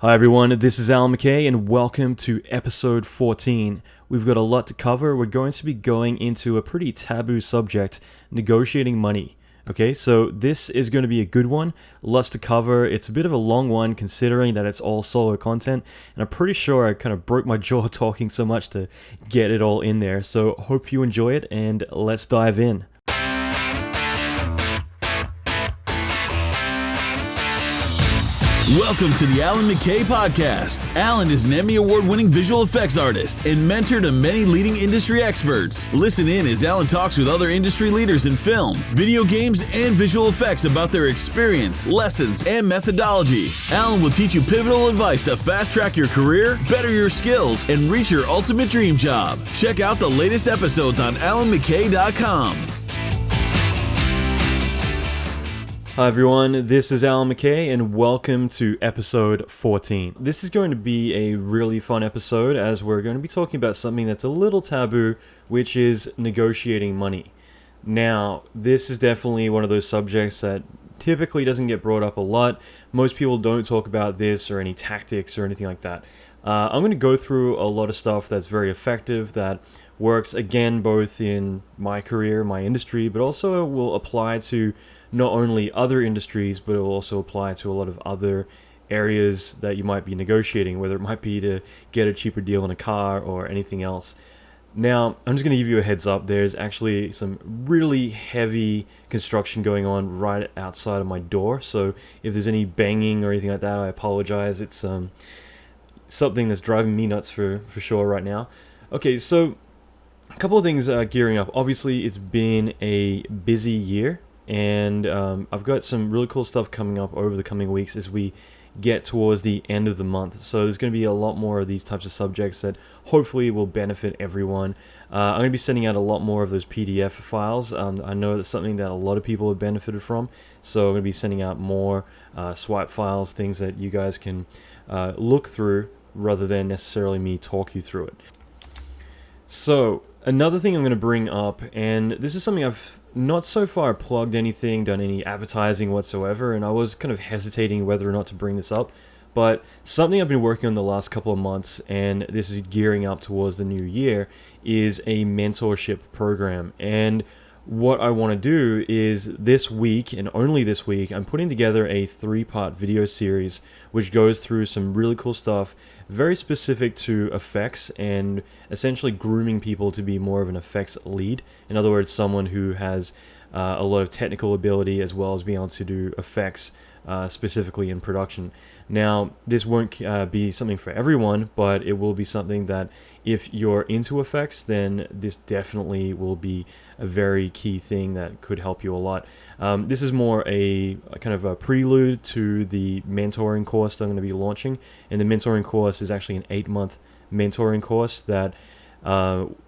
Hi everyone, this is Allan McKay and welcome to episode 14. We've got a lot to cover. We're going to be going into a pretty taboo subject, negotiating money. Okay, so this is going to be a good one, lots to cover. It's a bit of a long one considering that it's all solo content, and I'm pretty sure I kind of broke my jaw talking so much to get it all in there. So hope you enjoy it and let's dive in. Welcome to the Allan McKay podcast. Allan is an Emmy Award-winning visual effects artist and mentor to many leading industry experts. Listen in as Allan talks with other industry leaders in film, video games, and visual effects about their experience, lessons, and methodology. Allan will teach you pivotal advice to fast-track your career, better your skills, and reach your ultimate dream job. Check out the latest episodes on allanmckay.com. Hi everyone, this is Allan McKay and welcome to episode 14. This is going to be a really fun episode as we're going to be talking about something that's a little taboo, which is negotiating money. Now, this is definitely one of those subjects that typically doesn't get brought up a lot. Most people don't talk about this or any tactics or anything like that. I'm going to go through a lot of stuff that's very effective, that works again both in my career, my industry, but also will apply to not only other industries, but it will also apply to a lot of other areas that you might be negotiating, whether it might be to get a cheaper deal on a car or anything else. Now, I'm just going to give you a heads up. There's actually some really heavy construction going on right outside of my door. So if there's any banging or anything like that, I apologize. It's something that's driving me nuts for sure right now. Okay, so a couple of things gearing up. Obviously, it's been a busy year. And I've got some really cool stuff coming up over the coming weeks as we get towards the end of the month. So there's going to be a lot more of these types of subjects that hopefully will benefit everyone. I'm going to be sending out a lot more of those PDF files. I know that's something that a lot of people have benefited from. So I'm going to be sending out more swipe files, things that you guys can look through rather than necessarily me talk you through it. So another thing I'm going to bring up, and this is something I've not so far plugged anything, done any advertising whatsoever, and I was kind of hesitating whether or not to bring this up, but something I've been working on the last couple of months, and this is gearing up towards the new year, is a mentorship program. And what I want to do is this week, and only this week, I'm putting together a 3-part video series which goes through some really cool stuff, very specific to effects and essentially grooming people to be more of an effects lead. In other words, someone who has a lot of technical ability as well as being able to do effects specifically in production. Now, this won't be something for everyone, but it will be something that if you're into effects, then this definitely will be a very key thing that could help you a lot. This is more a kind of a prelude to the mentoring course that I'm going to be launching. And the mentoring course is actually an 8-month mentoring course that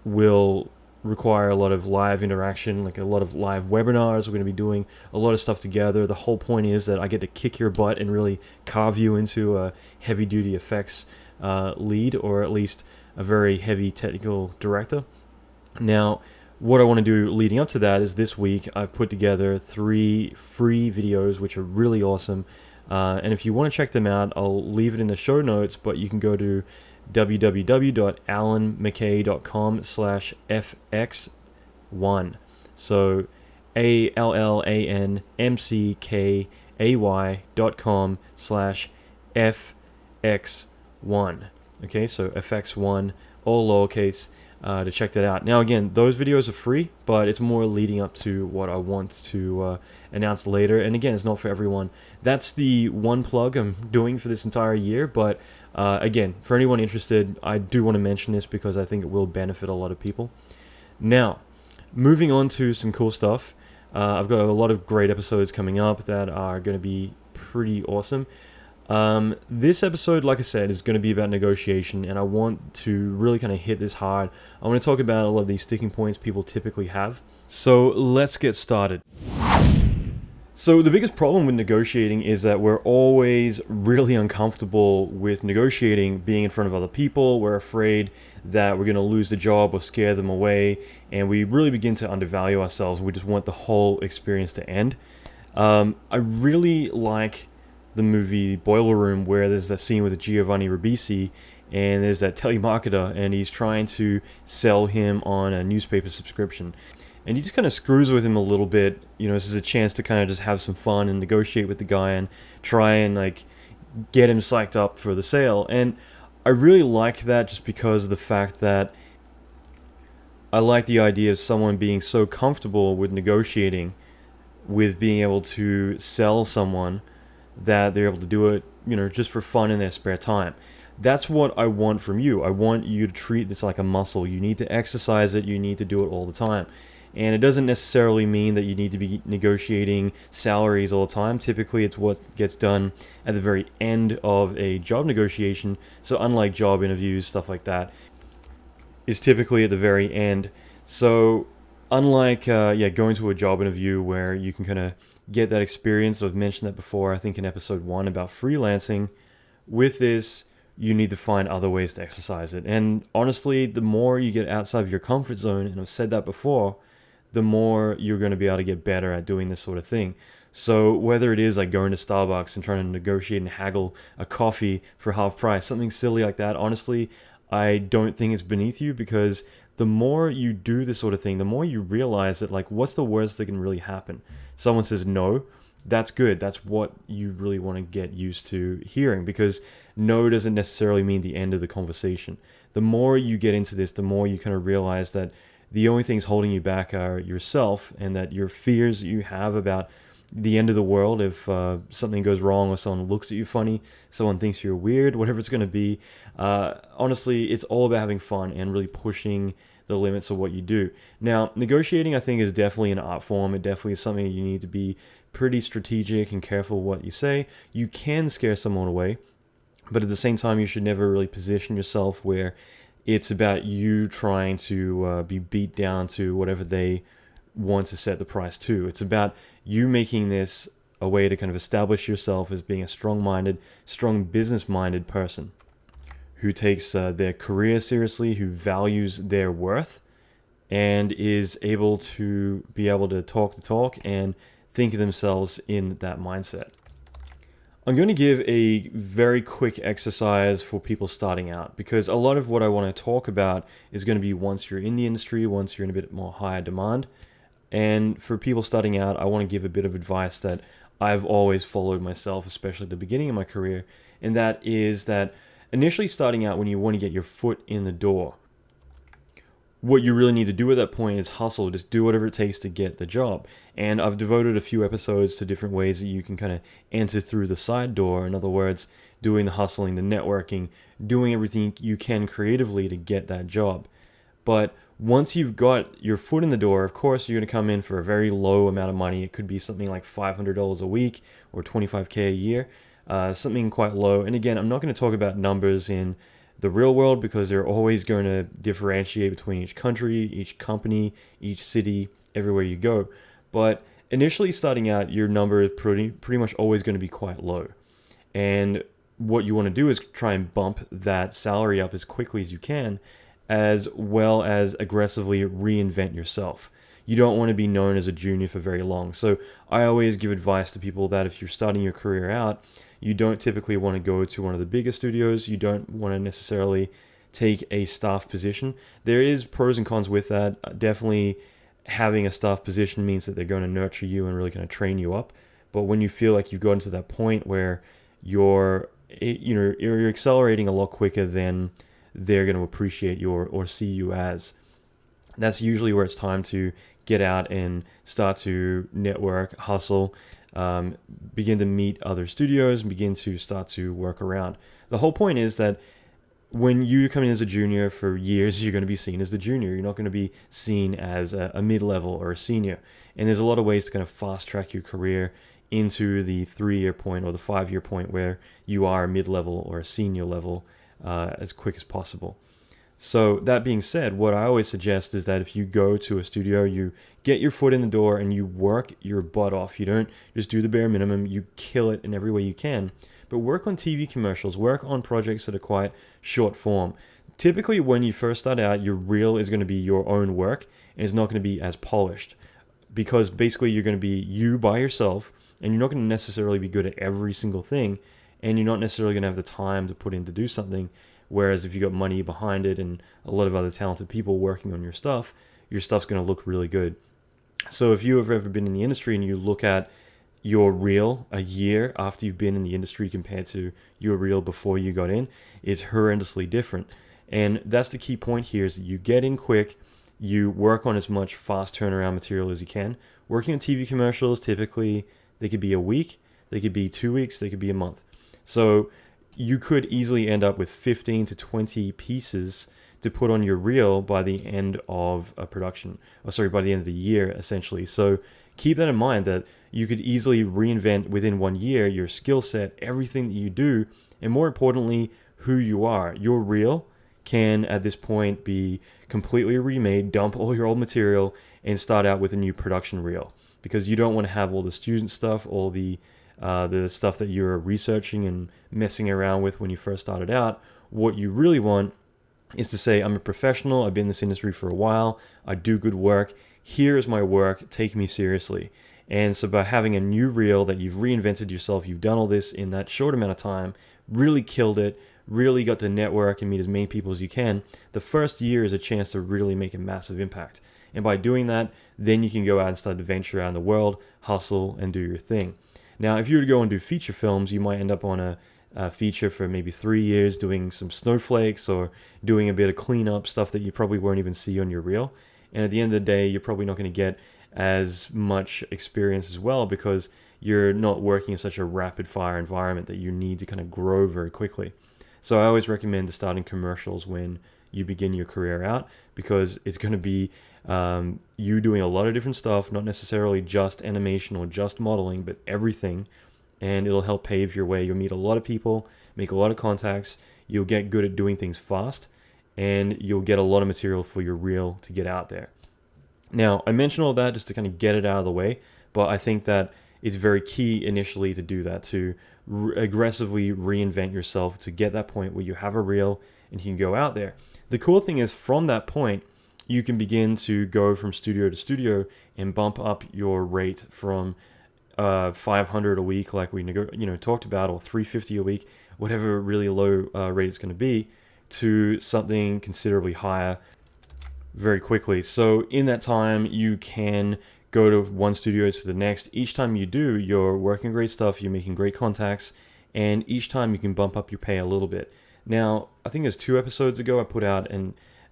will require a lot of live interaction, like a lot of live webinars. We're going to be doing a lot of stuff together. The whole point is that I get to kick your butt and really carve you into a heavy-duty effects lead, or at least a very heavy technical director. Now, what I want to do leading up to that is this week I've put together 3 free videos which are really awesome. And if you want to check them out, I'll leave it in the show notes, but you can go to www.allanmckay.com/fx1. So allanmckay.com/fx1. Okay, so fx1, all lowercase, to check that out. Now again, those videos are free, but it's more leading up to what I want to announce later. And again, it's not for everyone. That's the one plug I'm doing for this entire year, but again, for anyone interested, I do want to mention this because I think it will benefit a lot of people. Now, moving on to some cool stuff. I've got a lot of great episodes coming up that are going to be pretty awesome. This episode, like I said, is going to be about negotiation, and I want to really kind of hit this hard. I want to talk about a lot of these sticking points people typically have. So let's get started. So the biggest problem with negotiating is that we're always really uncomfortable with negotiating, being in front of other people. We're afraid that we're going to lose the job or scare them away, and we really begin to undervalue ourselves. We just want the whole experience to end. I really like the movie Boiler Room, where there's that scene with Giovanni Ribisi, and there's that telemarketer, and he's trying to sell him on a newspaper subscription. And he just kind of screws with him a little bit. This is a chance to kind of just have some fun and negotiate with the guy and try and like get him psyched up for the sale. And I really like that, just because of the fact that I like the idea of someone being so comfortable with negotiating, with being able to sell someone, that they're able to do it, just for fun in their spare time. That's what I want from you. I want you to treat this like a muscle. You need to exercise it. You need to do it all the time. And it doesn't necessarily mean that you need to be negotiating salaries all the time. Typically, it's what gets done at the very end of a job negotiation. So unlike job interviews, stuff like that, is typically at the very end. So unlike going to a job interview where you can kind of get that experience, I've mentioned that before, I think in episode 1 about freelancing, with this, you need to find other ways to exercise it. And honestly, the more you get outside of your comfort zone, and I've said that before, the more you're going to be able to get better at doing this sort of thing. So whether it is like going to Starbucks and trying to negotiate and haggle a coffee for half price, something silly like that, honestly, I don't think it's beneath you, because the more you do this sort of thing, the more you realize that, like, what's the worst that can really happen? Someone says no, that's good. That's what you really want to get used to hearing, because no doesn't necessarily mean the end of the conversation. The more you get into this, the more you kind of realize that the only things holding you back are yourself, and that your fears that you have about the end of the world, if something goes wrong, or someone looks at you funny, someone thinks you're weird, whatever it's going to be. Honestly, it's all about having fun and really pushing the limits of what you do. Now, negotiating, I think, is definitely an art form. It definitely is something you need to be pretty strategic and careful what you say. You can scare someone away, but at the same time, you should never really position yourself where it's about you trying to be beat down to whatever they want to set the price to. It's about you making this a way to kind of establish yourself as being a strong-minded, strong business-minded person who takes their career seriously, who values their worth, and is able to talk the talk and think of themselves in that mindset. I'm going to give a very quick exercise for people starting out, because a lot of what I want to talk about is going to be once you're in the industry, once you're in a bit more higher demand. And for people starting out, I want to give a bit of advice that I've always followed myself, especially at the beginning of my career. And that is that initially starting out, when you want to get your foot in the door, what you really need to do at that point is hustle. Just do whatever it takes to get the job. And I've devoted a few episodes to different ways that you can kind of enter through the side door. In other words, doing the hustling, the networking, doing everything you can creatively to get that job. But once you've got your foot in the door, of course, you're going to come in for a very low amount of money. It could be something like $500 a week or $25K a year, something quite low. And again, I'm not going to talk about numbers in the real world, because they're always going to differentiate between each country, each company, each city, everywhere you go. But initially starting out, your number is pretty much always going to be quite low. And what you want to do is try and bump that salary up as quickly as you can, as well as aggressively reinvent yourself. You don't want to be known as a junior for very long. So I always give advice to people that if you're starting your career out, you don't typically want to go to one of the bigger studios. You don't want to necessarily take a staff position. There is pros and cons with that. Definitely having a staff position means that they're going to nurture you and really going to train you up. But when you feel like you've gotten to that point where you're accelerating a lot quicker than they're going to appreciate you or see you as, that's usually where it's time to get out and start to network, hustle, begin to meet other studios, and begin to start to work around. The whole point is that when you come in as a junior, for years, you're going to be seen as the junior. You're not going to be seen as a mid-level or a senior. And there's a lot of ways to kind of fast-track your career into the 3-year point or the 5-year point where you are a mid-level or a senior level as quick as possible. So that being said, what I always suggest is that if you go to a studio, you get your foot in the door and you work your butt off. You don't just do the bare minimum. You kill it in every way you can. But work on TV commercials. Work on projects that are quite short form. Typically, when you first start out, your reel is going to be your own work, and it's not going to be as polished, because basically you're going to be you by yourself, and you're not going to necessarily be good at every single thing, and you're not necessarily going to have the time to put in to do something. Whereas if you got money behind it and a lot of other talented people working on your stuff's going to look really good. So if you have ever been in the industry and you look at your reel a year after you've been in the industry compared to your reel before you got in, it's horrendously different. And that's the key point here, is that you get in quick, you work on as much fast turnaround material as you can. Working on TV commercials, typically they could be a week, they could be 2 weeks, they could be a month. So you could easily end up with 15 to 20 pieces to put on your reel by the end of a production, by the end of the year, essentially. So keep that in mind, that you could easily reinvent within 1 year your skill set, everything that you do, and more importantly, who you are. Your reel can, at this point, be completely remade, dump all your old material, and start out with a new production reel. Because you don't want to have all the student stuff, all the stuff that you're researching and messing around with when you first started out. What you really want is to say, I'm a professional, I've been in this industry for a while, I do good work, here is my work, take me seriously. And so by having a new reel that you've reinvented yourself, you've done all this in that short amount of time, really killed it, really got to network and meet as many people as you can, the first year is a chance to really make a massive impact. And by doing that, then you can go out and start to venture around the world, hustle, and do your thing. Now, if you were to go and do feature films, you might end up on a feature for maybe 3 years doing some snowflakes or doing a bit of cleanup stuff that you probably won't even see on your reel. And at the end of the day, you're probably not going to get as much experience as well, because you're not working in such a rapid fire environment that you need to kind of grow very quickly. So I always recommend starting commercials when you begin your career out, because it's going to be you doing a lot of different stuff, not necessarily just animation or just modeling, but everything. And it'll help pave your way. You'll meet a lot of people, make a lot of contacts, you'll get good at doing things fast, and you'll get a lot of material for your reel to get out there. Now, I mentioned all that just to kind of get it out of the way, but I think that it's very key initially to do that, to aggressively reinvent yourself, to get that point where you have a reel and you can go out there. The cool thing is, from that point, you can begin to go from studio to studio and bump up your rate from 500 a week, like we talked about, or 350 a week, whatever really low rate it's going to be, to something considerably higher very quickly. So in that time, you can go to one studio to the next. Each time you do, you're working great stuff, you're making great contacts, and each time you can bump up your pay a little bit. Now, I think it was 2 episodes ago, I put out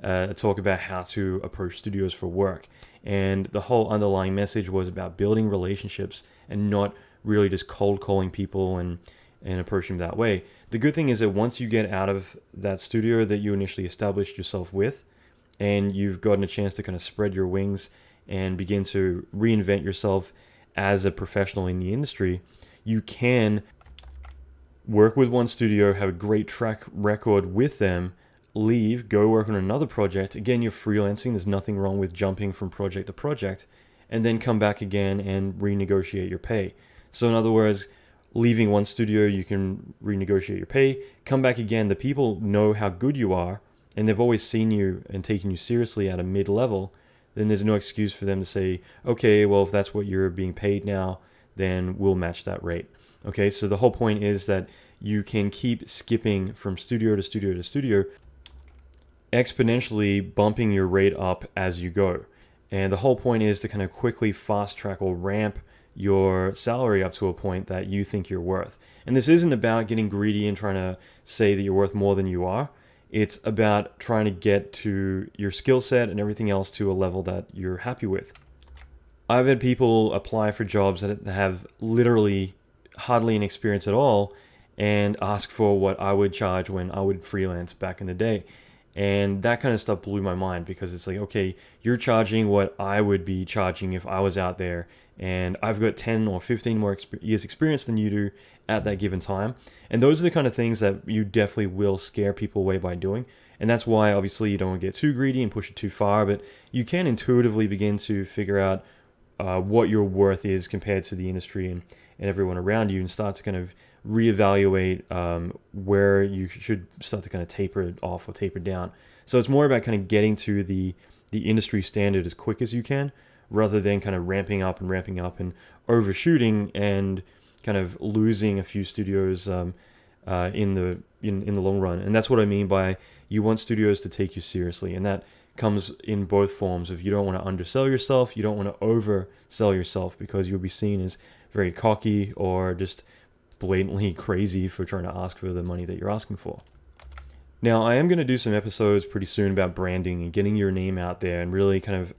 a talk about how to approach studios for work. And the whole underlying message was about building relationships and not really just cold calling people and approaching them that way. The good thing is that once you get out of that studio that you initially established yourself with, and you've gotten a chance to kind of spread your wings and begin to reinvent yourself as a professional in the industry, you can work with one studio, have a great track record with them, leave, go work on another project. Again, you're freelancing. There's nothing wrong with jumping from project to project, and then come back again and renegotiate your pay. So in other words, leaving one studio, you can renegotiate your pay, come back again. The people know how good you are, and they've always seen you and taken you seriously at a mid-level. Then there's no excuse for them to say, okay, well, if that's what you're being paid now, then we'll match that rate. Okay, so the whole point is that you can keep skipping from studio to studio to studio, exponentially bumping your rate up as you go. And the whole point is to kind of quickly fast track or ramp your salary up to a point that you think you're worth. And this isn't about getting greedy and trying to say that you're worth more than you are. It's about trying to get to your skill set and everything else to a level that you're happy with. I've had people apply for jobs that have literally hardly any experience at all and ask for what I would charge when I would freelance back in the day. And that kind of stuff blew my mind, because it's like, okay, you're charging what I would be charging if I was out there, and I've got 10 or 15 more years experience than you do at that given time. And those are the kind of things that you definitely will scare people away by doing. And that's why obviously you don't want to get too greedy and push it too far, but you can intuitively begin to figure out what your worth is compared to the industry and everyone around you, and start to kind of reevaluate where you should start to kind of taper it off or taper down. So it's more about kind of getting to the industry standard as quick as you can, rather than kind of ramping up and overshooting and kind of losing a few studios in the long run. And that's what I mean by you want studios to take you seriously, and that comes in both forms of you don't want to undersell yourself, you don't want to oversell yourself because you'll be seen as very cocky or just blatantly crazy for trying to ask for the money that you're asking for. Now, I am going to do some episodes pretty soon about branding and getting your name out there and really kind of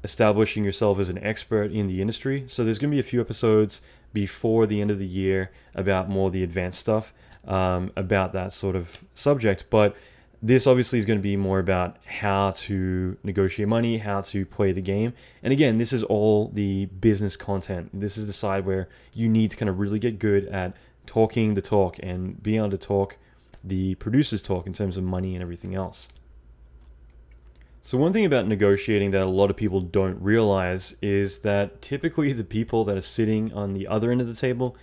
establishing yourself as an expert in the industry. So there's going to be a few episodes before the end of the year about more of the advanced stuff about that sort of subject. But this obviously is going to be more about how to negotiate money, how to play the game. And again, this is all the business content. This is the side where you need to kind of really get good at talking the talk and being able to talk the producer's talk in terms of money and everything else. So one thing about negotiating that a lot of people don't realize is that typically the people that are sitting on the other end of the table,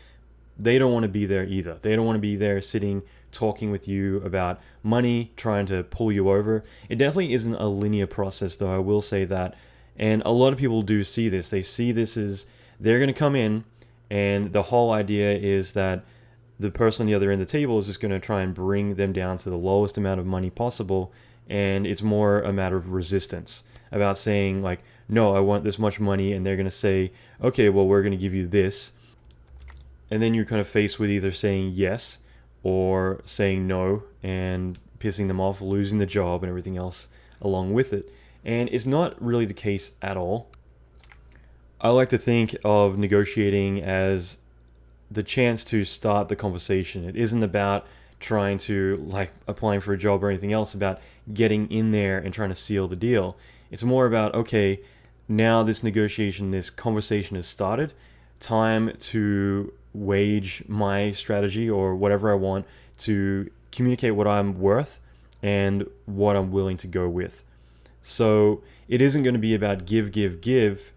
they don't want to be there either. They don't want to be there sitting talking with you about money, trying to pull you over. It definitely isn't a linear process, though, I will say that. And a lot of people do see this. They see this as they're going to come in, and the whole idea is that the person on the other end of the table is just going to try and bring them down to the lowest amount of money possible. And it's more a matter of resistance about saying like, no, I want this much money. And they're going to say, okay, well, we're going to give you this. And then you're kind of faced with either saying yes or saying no and pissing them off, losing the job and everything else along with it. And it's not really the case at all. I like to think of negotiating as the chance to start the conversation. It isn't about trying to like applying for a job or anything else, about getting in there and trying to seal the deal. It's more about, okay, now this negotiation, this conversation has started, time to wage my strategy or whatever I want to communicate what I'm worth and what I'm willing to go with. So it isn't going to be about give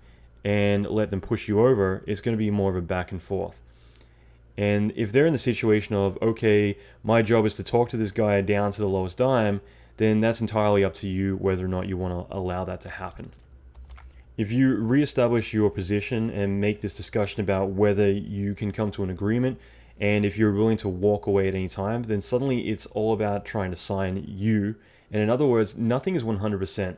and let them push you over. It's going to be more of a back and forth. And if they're in the situation of, okay, my job is to talk to this guy down to the lowest dime, then that's entirely up to you whether or not you want to allow that to happen. If you reestablish your position and make this discussion about whether you can come to an agreement, and if you're willing to walk away at any time, then suddenly it's all about trying to sign you. And in other words, nothing is 100%.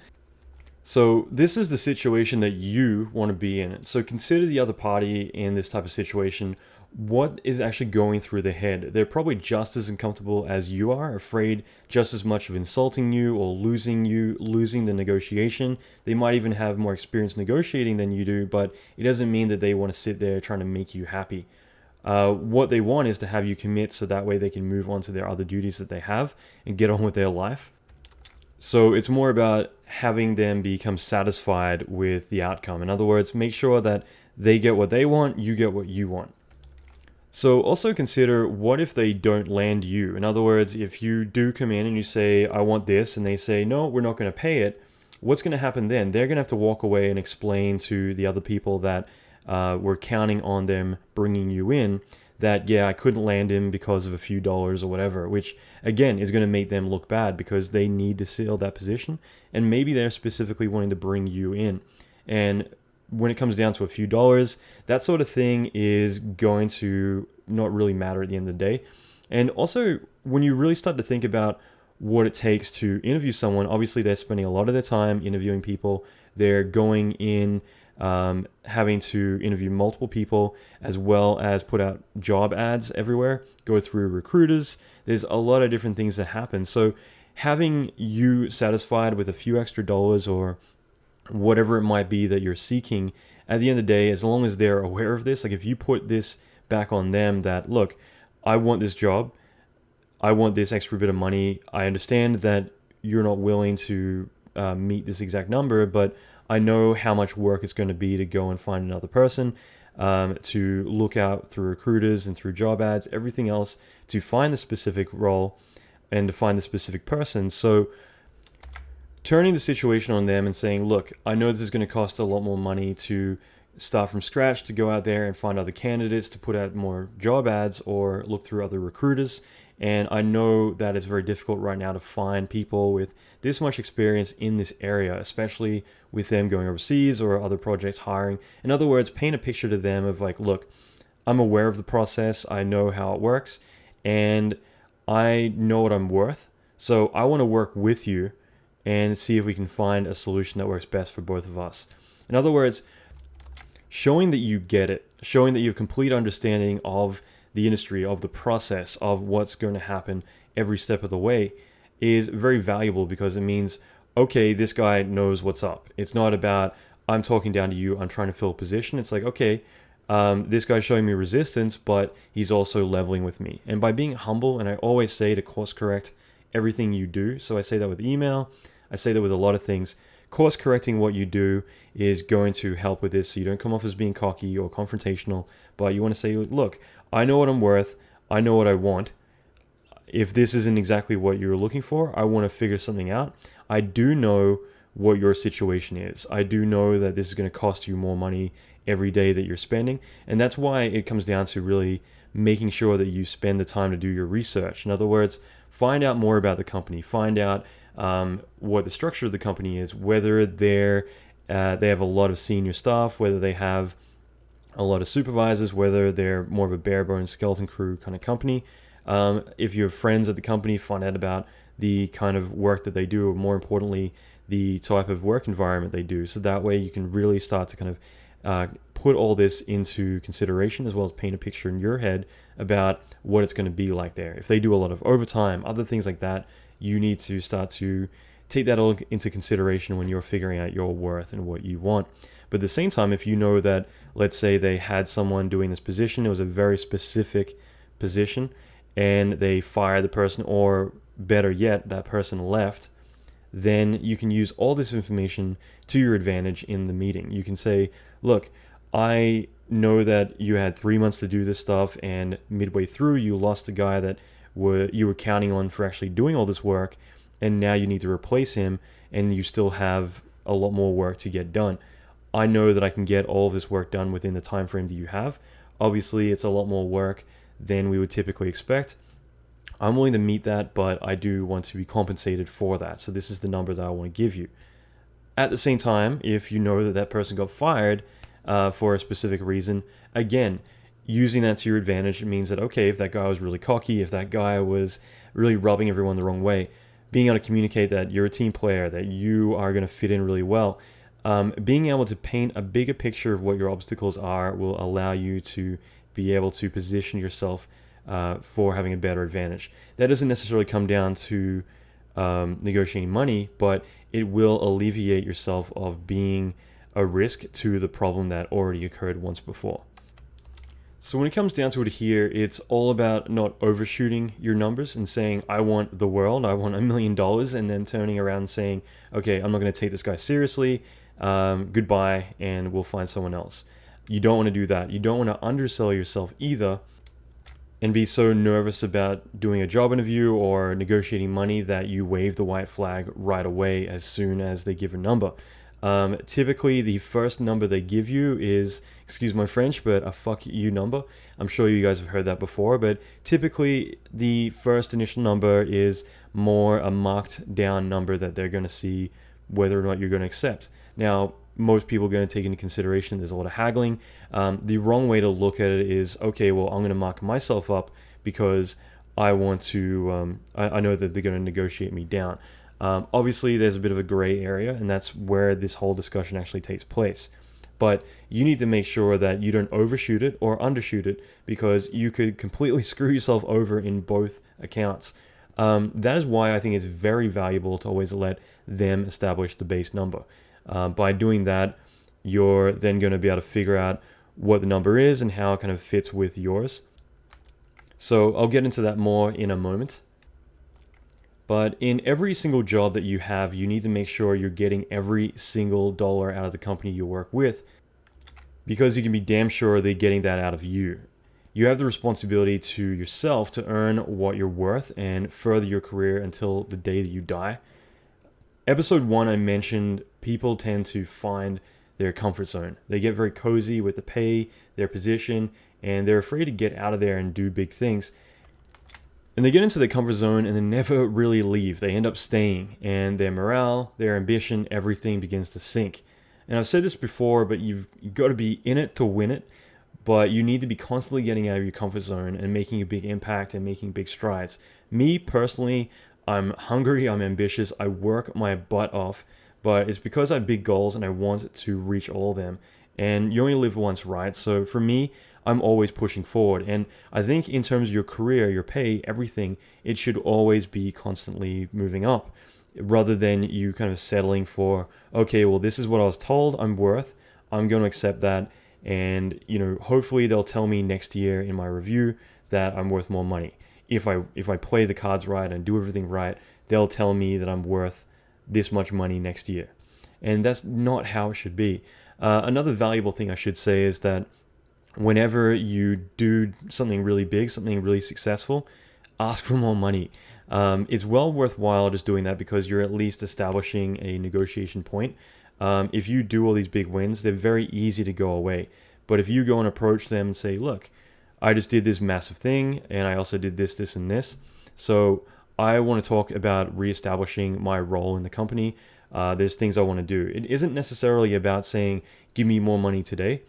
So this is the situation that you want to be in. So consider the other party in this type of situation. What is actually going through their head? They're probably just as uncomfortable as you are, afraid just as much of insulting you or losing the negotiation. They might even have more experience negotiating than you do, but it doesn't mean that they want to sit there trying to make you happy. What they want is to have you commit so that way they can move on to their other duties that they have and get on with their life. So it's more about having them become satisfied with the outcome. In other words, make sure that they get what they want, you get what you want. So also consider, what if they don't land you? In other words, if you do come in and you say, I want this, and they say, no, we're not going to pay it, what's going to happen then? They're going to have to walk away and explain to the other people that were counting on them bringing you in that, yeah, I couldn't land him because of a few dollars or whatever, which again is going to make them look bad because they need to seal that position, and maybe they're specifically wanting to bring you in. And when it comes down to a few dollars, that sort of thing is going to not really matter at the end of the day. And also, when you really start to think about what it takes to interview someone, obviously they're spending a lot of their time interviewing people. They're going in, having to interview multiple people, as well as put out job ads everywhere, go through recruiters. There's a lot of different things that happen. So having you satisfied with a few extra dollars or whatever it might be that you're seeking, at the end of the day, as long as they're aware of this, like if you put this back on them that, look, I want this job, I want this extra bit of money, I understand that you're not willing to meet this exact number, but I know how much work it's going to be to go and find another person, to look out through recruiters and through job ads, everything else, to find the specific role and to find the specific person. So turning the situation on them and saying, look, I know this is going to cost a lot more money to start from scratch, to go out there and find other candidates, to put out more job ads or look through other recruiters. And I know that it's very difficult right now to find people with this much experience in this area, especially with them going overseas or other projects hiring. In other words, paint a picture to them of like, look, I'm aware of the process, I know how it works, and I know what I'm worth. So I want to work with you and see if we can find a solution that works best for both of us. In other words, showing that you get it, showing that you have complete understanding of the industry, of the process, of what's going to happen every step of the way is very valuable, because it means, okay, this guy knows what's up. It's not about, I'm talking down to you, I'm trying to fill a position. It's like, okay, this guy's showing me resistance, but he's also leveling with me. And by being humble, and I always say to course correct everything you do. So I say that with email, I say that with a lot of things. Course correcting what you do is going to help with this, so you don't come off as being cocky or confrontational, but you want to say, look, I know what I'm worth, I know what I want. If this isn't exactly what you're looking for, I want to figure something out. I do know what your situation is. I do know that this is going to cost you more money every day that you're spending, and that's why it comes down to really making sure that you spend the time to do your research. In other words, find out more about the company, find out what the structure of the company is, whether they have a lot of senior staff, whether they have a lot of supervisors, whether they're more of a bare bones skeleton crew kind of company. If you have friends at the company, find out about the kind of work that they do, or more importantly, the type of work environment they do. So that way you can really start to kind of put all this into consideration, as well as paint a picture in your head about what it's going to be like there. If they do a lot of overtime, other things like that, you need to start to take that all into consideration when you're figuring out your worth and what you want. But at the same time, if you know that, let's say they had someone doing this position, it was a very specific position, and they fired the person, or better yet, that person left, then you can use all this information to your advantage in the meeting. You can say, look, I know that you had 3 months to do this stuff, and midway through you lost a guy that you were counting on for actually doing all this work, and now you need to replace him, and you still have a lot more work to get done. I know that I can get all of this work done within the time frame that you have. Obviously, it's a lot more work than we would typically expect. I'm willing to meet that, but I do want to be compensated for that. So this is the number that I want to give you. At the same time, if you know that that person got fired for a specific reason, again, using that to your advantage means that, okay, if that guy was really cocky, if that guy was really rubbing everyone the wrong way, being able to communicate that you're a team player, that you are going to fit in really well, being able to paint a bigger picture of what your obstacles are will allow you to be able to position yourself for having a better advantage. That doesn't necessarily come down to negotiating money, but it will alleviate yourself of being a risk to the problem that already occurred once before. So when it comes down to it here, it's all about not overshooting your numbers and saying, I want the world, I want $1 million, and then turning around and saying, okay, I'm not going to take this guy seriously, goodbye, and we'll find someone else. You don't want to do that. You don't want to undersell yourself either and be so nervous about doing a job interview or negotiating money that you wave the white flag right away as soon as they give a number. Typically, the first number they give you is, excuse my French, but a fuck you number. I'm sure you guys have heard that before, but typically the first initial number is more a marked down number that they're going to see whether or not you're going to accept. Now, most people are going to take into consideration there's a lot of haggling. The wrong way to look at it is, okay, well, I'm going to mark myself up because I want to, I know that they're going to negotiate me down. Obviously, there's a bit of a gray area, and that's where this whole discussion actually takes place. But you need to make sure that you don't overshoot it or undershoot it, because you could completely screw yourself over in both accounts. That is why I think it's very valuable to always let them establish the base number. By doing that, you're then going to be able to figure out what the number is and how it kind of fits with yours. So I'll get into that more in a moment. But in every single job that you have, you need to make sure you're getting every single dollar out of the company you work with, because you can be damn sure they're getting that out of you. You have the responsibility to yourself to earn what you're worth and further your career until the day that you die. Episode 1, I mentioned people tend to find their comfort zone. They get very cozy with the pay, their position, and they're afraid to get out of there and do big things. And they get into their comfort zone and they never really leave. They end up staying, and their morale, their ambition, everything begins to sink. And I've said this before, but you've got to be in it to win it. But you need to be constantly getting out of your comfort zone and making a big impact and making big strides. Me personally, I'm hungry, I'm ambitious, I work my butt off, but it's because I have big goals and I want to reach all of them. And you only live once, right? So for me, I'm always pushing forward. And I think in terms of your career, your pay, everything, it should always be constantly moving up, rather than you kind of settling for, okay, well, this is what I was told I'm worth, I'm going to accept that. And, hopefully they'll tell me next year in my review that I'm worth more money. If I play the cards right and do everything right, they'll tell me that I'm worth this much money next year. And that's not how it should be. Another valuable thing I should say is that whenever you do something really big, something really successful, ask for more money. It's well worthwhile just doing that, because you're at least establishing a negotiation point. If you do all these big wins, they're very easy to go away. But if you go and approach them and say, look, I just did this massive thing, and I also did this, this, and this. So I want to talk about reestablishing my role in the company. There's things I want to do. It isn't necessarily about saying, give me more money today,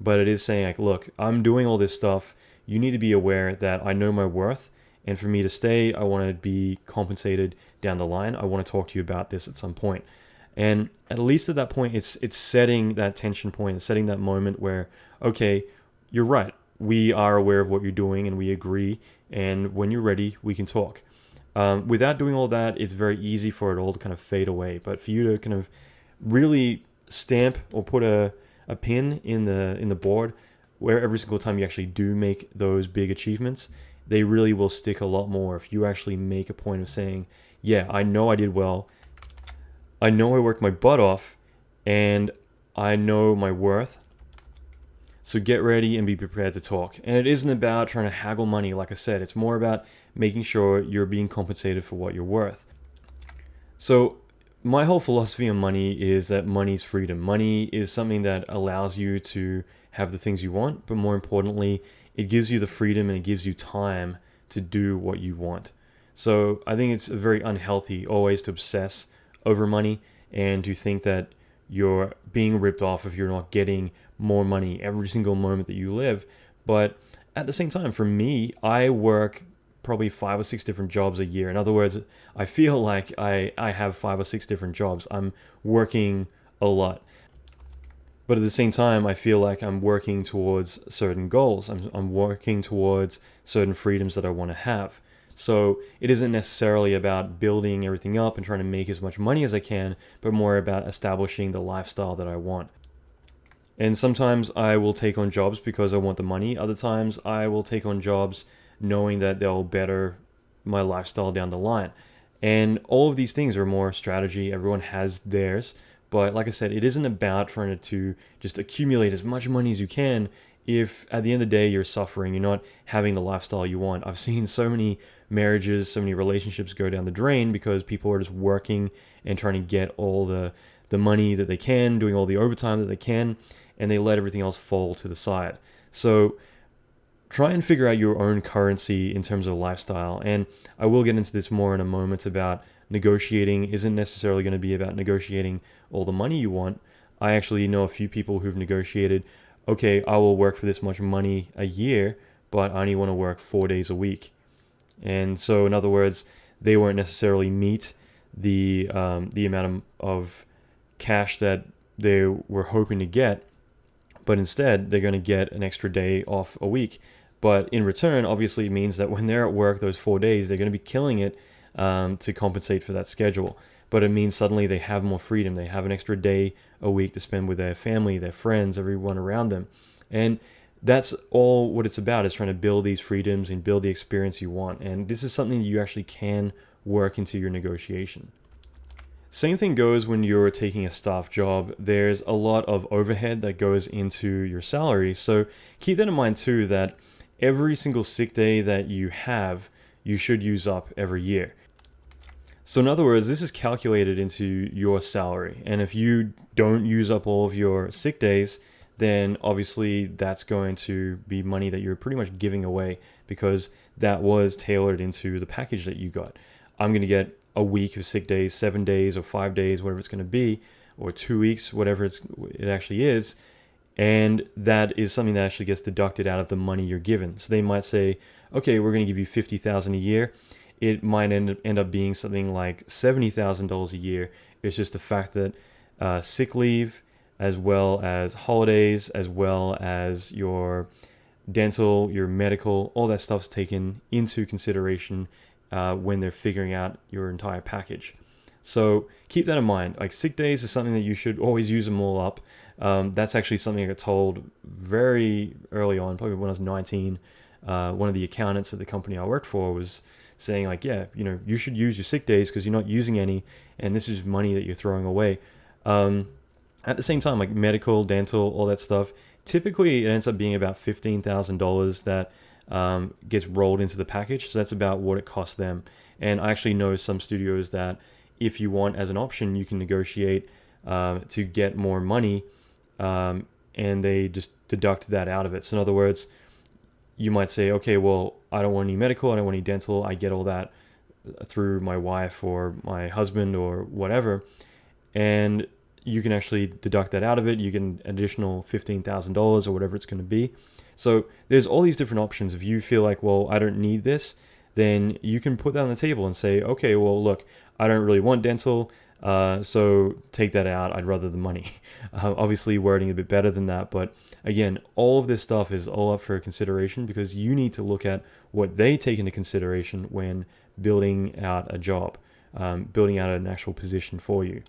but it is saying, like, look, I'm doing all this stuff. You need to be aware that I know my worth. And for me to stay, I want to be compensated down the line. I want to talk to you about this at some point. And at least at that point, it's setting that tension point, setting that moment where, okay, you're right. We are aware of what you're doing and we agree. And when you're ready, we can talk. Without doing all that, it's very easy for it all to kind of fade away. But for you to kind of really stamp or put a pin in the board, where every single time you actually do make those big achievements, they really will stick a lot more if you actually make a point of saying, yeah, I know I did well. I know I worked my butt off, and I know my worth. So get ready and be prepared to talk. And it isn't about trying to haggle money, like I said. It's more about making sure you're being compensated for what you're worth. So my whole philosophy on money is that money's freedom. Money is something that allows you to have the things you want, but more importantly, it gives you the freedom and it gives you time to do what you want. So I think it's very unhealthy always to obsess over money and to think that you're being ripped off if you're not getting more money every single moment that you live. But at the same time, for me, I work probably 5 or 6 different jobs a year. In other words, I feel like I have 5 or 6 different jobs. I'm working a lot. But at the same time, I feel like I'm working towards certain goals. I'm working towards certain freedoms that I want to have. So it isn't necessarily about building everything up and trying to make as much money as I can, but more about establishing the lifestyle that I want. And sometimes I will take on jobs because I want the money. Other times I will take on jobs knowing that they'll better my lifestyle down the line. And all of these things are more strategy. Everyone has theirs. But like I said, it isn't about trying to just accumulate as much money as you can if at the end of the day you're suffering, you're not having the lifestyle you want. I've seen so many marriages, so many relationships go down the drain because people are just working and trying to get all the money that they can, doing all the overtime that they can, and they let everything else fall to the side. So try and figure out your own currency in terms of lifestyle. And I will get into this more in a moment about negotiating isn't necessarily going to be about negotiating all the money you want. I actually know a few people who've negotiated, okay, I will work for this much money a year, but I only want to work 4 days a week. And so in other words, they won't necessarily meet the amount of cash that they were hoping to get, but instead they're going to get an extra day off a week. But in return, obviously it means that when they're at work those 4 days, they're going to be killing it to compensate for that schedule. But it means suddenly they have more freedom. They have an extra day a week to spend with their family, their friends, everyone around them. And that's all what it's about, is trying to build these freedoms and build the experience you want. And this is something that you actually can work into your negotiation. Same thing goes when you're taking a staff job. There's a lot of overhead that goes into your salary. So keep that in mind too, that every single sick day that you have, you should use up every year. So in other words, this is calculated into your salary. And if you don't use up all of your sick days, then obviously that's going to be money that you're pretty much giving away because that was tailored into the package that you got. I'm going to get a week of sick days, 7 days or 5 days, whatever it's going to be, or 2 weeks, whatever it actually is. And that is something that actually gets deducted out of the money you're given. So they might say, okay, we're going to give you $50,000 a year. It might end up being something like $70,000 a year. It's just the fact that sick leave, as well as holidays, as well as your dental, your medical, all that stuff's taken into consideration when they're figuring out your entire package. So keep that in mind. Like, sick days is something that you should always use them all up. That's actually something I got told very early on, probably when I was 19. One of the accountants at the company I worked for was saying, like, yeah, you should use your sick days because you're not using any, and this is money that you're throwing away. At the same time, like medical, dental, all that stuff, typically it ends up being about $15,000 that gets rolled into the package. So that's about what it costs them. And I actually know some studios that if you want as an option, you can negotiate to get more money, and they just deduct that out of it. So in other words, you might say, okay, well, I don't want any medical, I don't want any dental, I get all that through my wife or my husband or whatever, and you can actually deduct that out of it. You get an additional $15,000 or whatever it's going to be. So there's all these different options. If you feel like, well, I don't need this, then you can put that on the table and say, okay, well, look, I don't really want dental, so take that out. I'd rather the money. Obviously wording a bit better than that, but again, all of this stuff is all up for consideration because you need to look at what they take into consideration when building out a job, building out an actual position for you.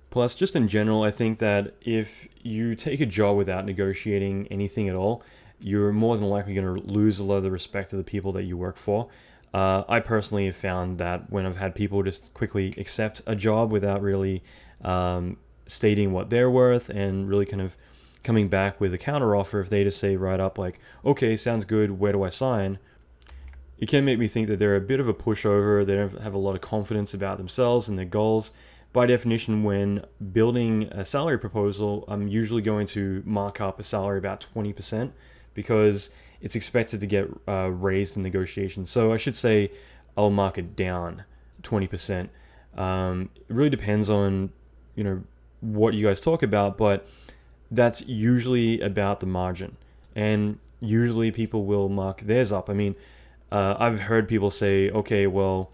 Plus, just in general, I think that if you take a job without negotiating anything at all, you're more than likely going to lose a lot of the respect of the people that you work for. I personally have found that when I've had people just quickly accept a job without really stating what they're worth and really kind of coming back with a counteroffer, if they just say right up like, okay, sounds good, where do I sign? It can make me think that they're a bit of a pushover. They don't have a lot of confidence about themselves and their goals. By definition, when building a salary proposal, I'm usually going to mark up a salary about 20% because it's expected to get raised in negotiations. So I should say I'll mark it down 20%. It really depends on what you guys talk about, but that's usually about the margin. And usually people will mark theirs up. I mean, I've heard people say, okay, well,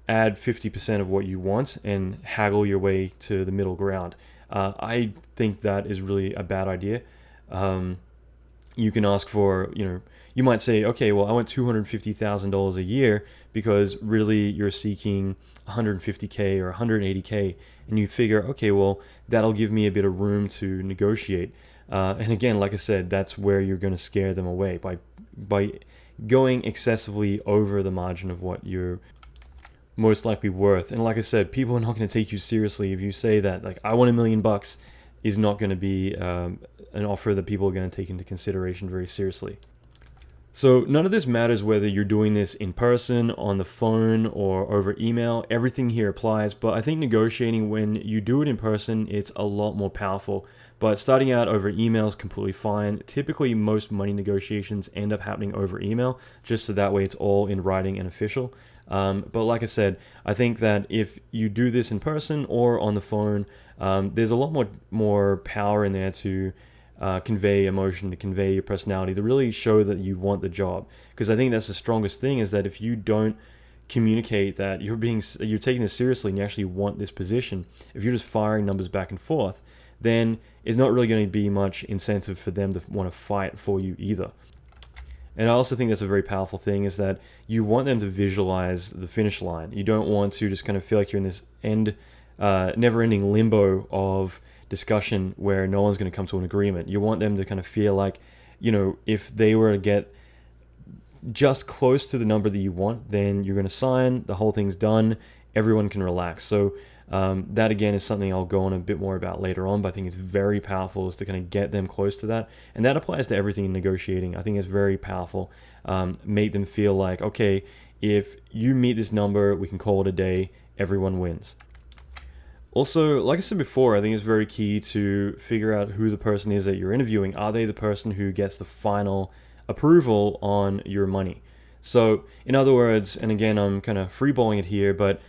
add 50% of what you want and haggle your way to the middle ground. I think that is really a bad idea. You can ask for, you might say, okay, well, I want $250,000 a year because really you're seeking 150K or 180K. And you figure, okay, well, that'll give me a bit of room to negotiate. And again, like I said, that's where you're going to scare them away by going excessively over the margin of what you're most likely worth. And like I said, people are not going to take you seriously if you say that, like, I want $1 million is not going to be an offer that people are going to take into consideration very seriously. So none of this matters whether you're doing this in person, on the phone, or over email. Everything here applies, but I think negotiating when you do it in person, it's a lot more powerful. But starting out over email is completely fine. Typically, most money negotiations end up happening over email, just so that way it's all in writing and official. But like I said, I think that if you do this in person or on the phone, there's a lot more power in there to convey emotion, to convey your personality, to really show that you want the job. Because I think that's the strongest thing, is that if you don't communicate that you're taking this seriously and you actually want this position, if you're just firing numbers back and forth, then it's not really going to be much incentive for them to want to fight for you either. And I also think that's a very powerful thing, is that you want them to visualize the finish line. You don't want to just kind of feel like you're in this never-ending limbo of discussion where no one's going to come to an agreement. You want them to kind of feel like, if they were to get just close to the number that you want, then you're going to sign, the whole thing's done, everyone can relax. So that again is something I'll go on a bit more about later on, but I think it's very powerful is to kind of get them close to that. And that applies to everything in negotiating. I think it's very powerful. Make them feel like, okay, if you meet this number, we can call it a day, everyone wins. Also, like I said before, I think it's very key to figure out who the person is that you're interviewing. Are they the person who gets the final approval on your money? So, in other words, and again, I'm kind of freeballing it here, but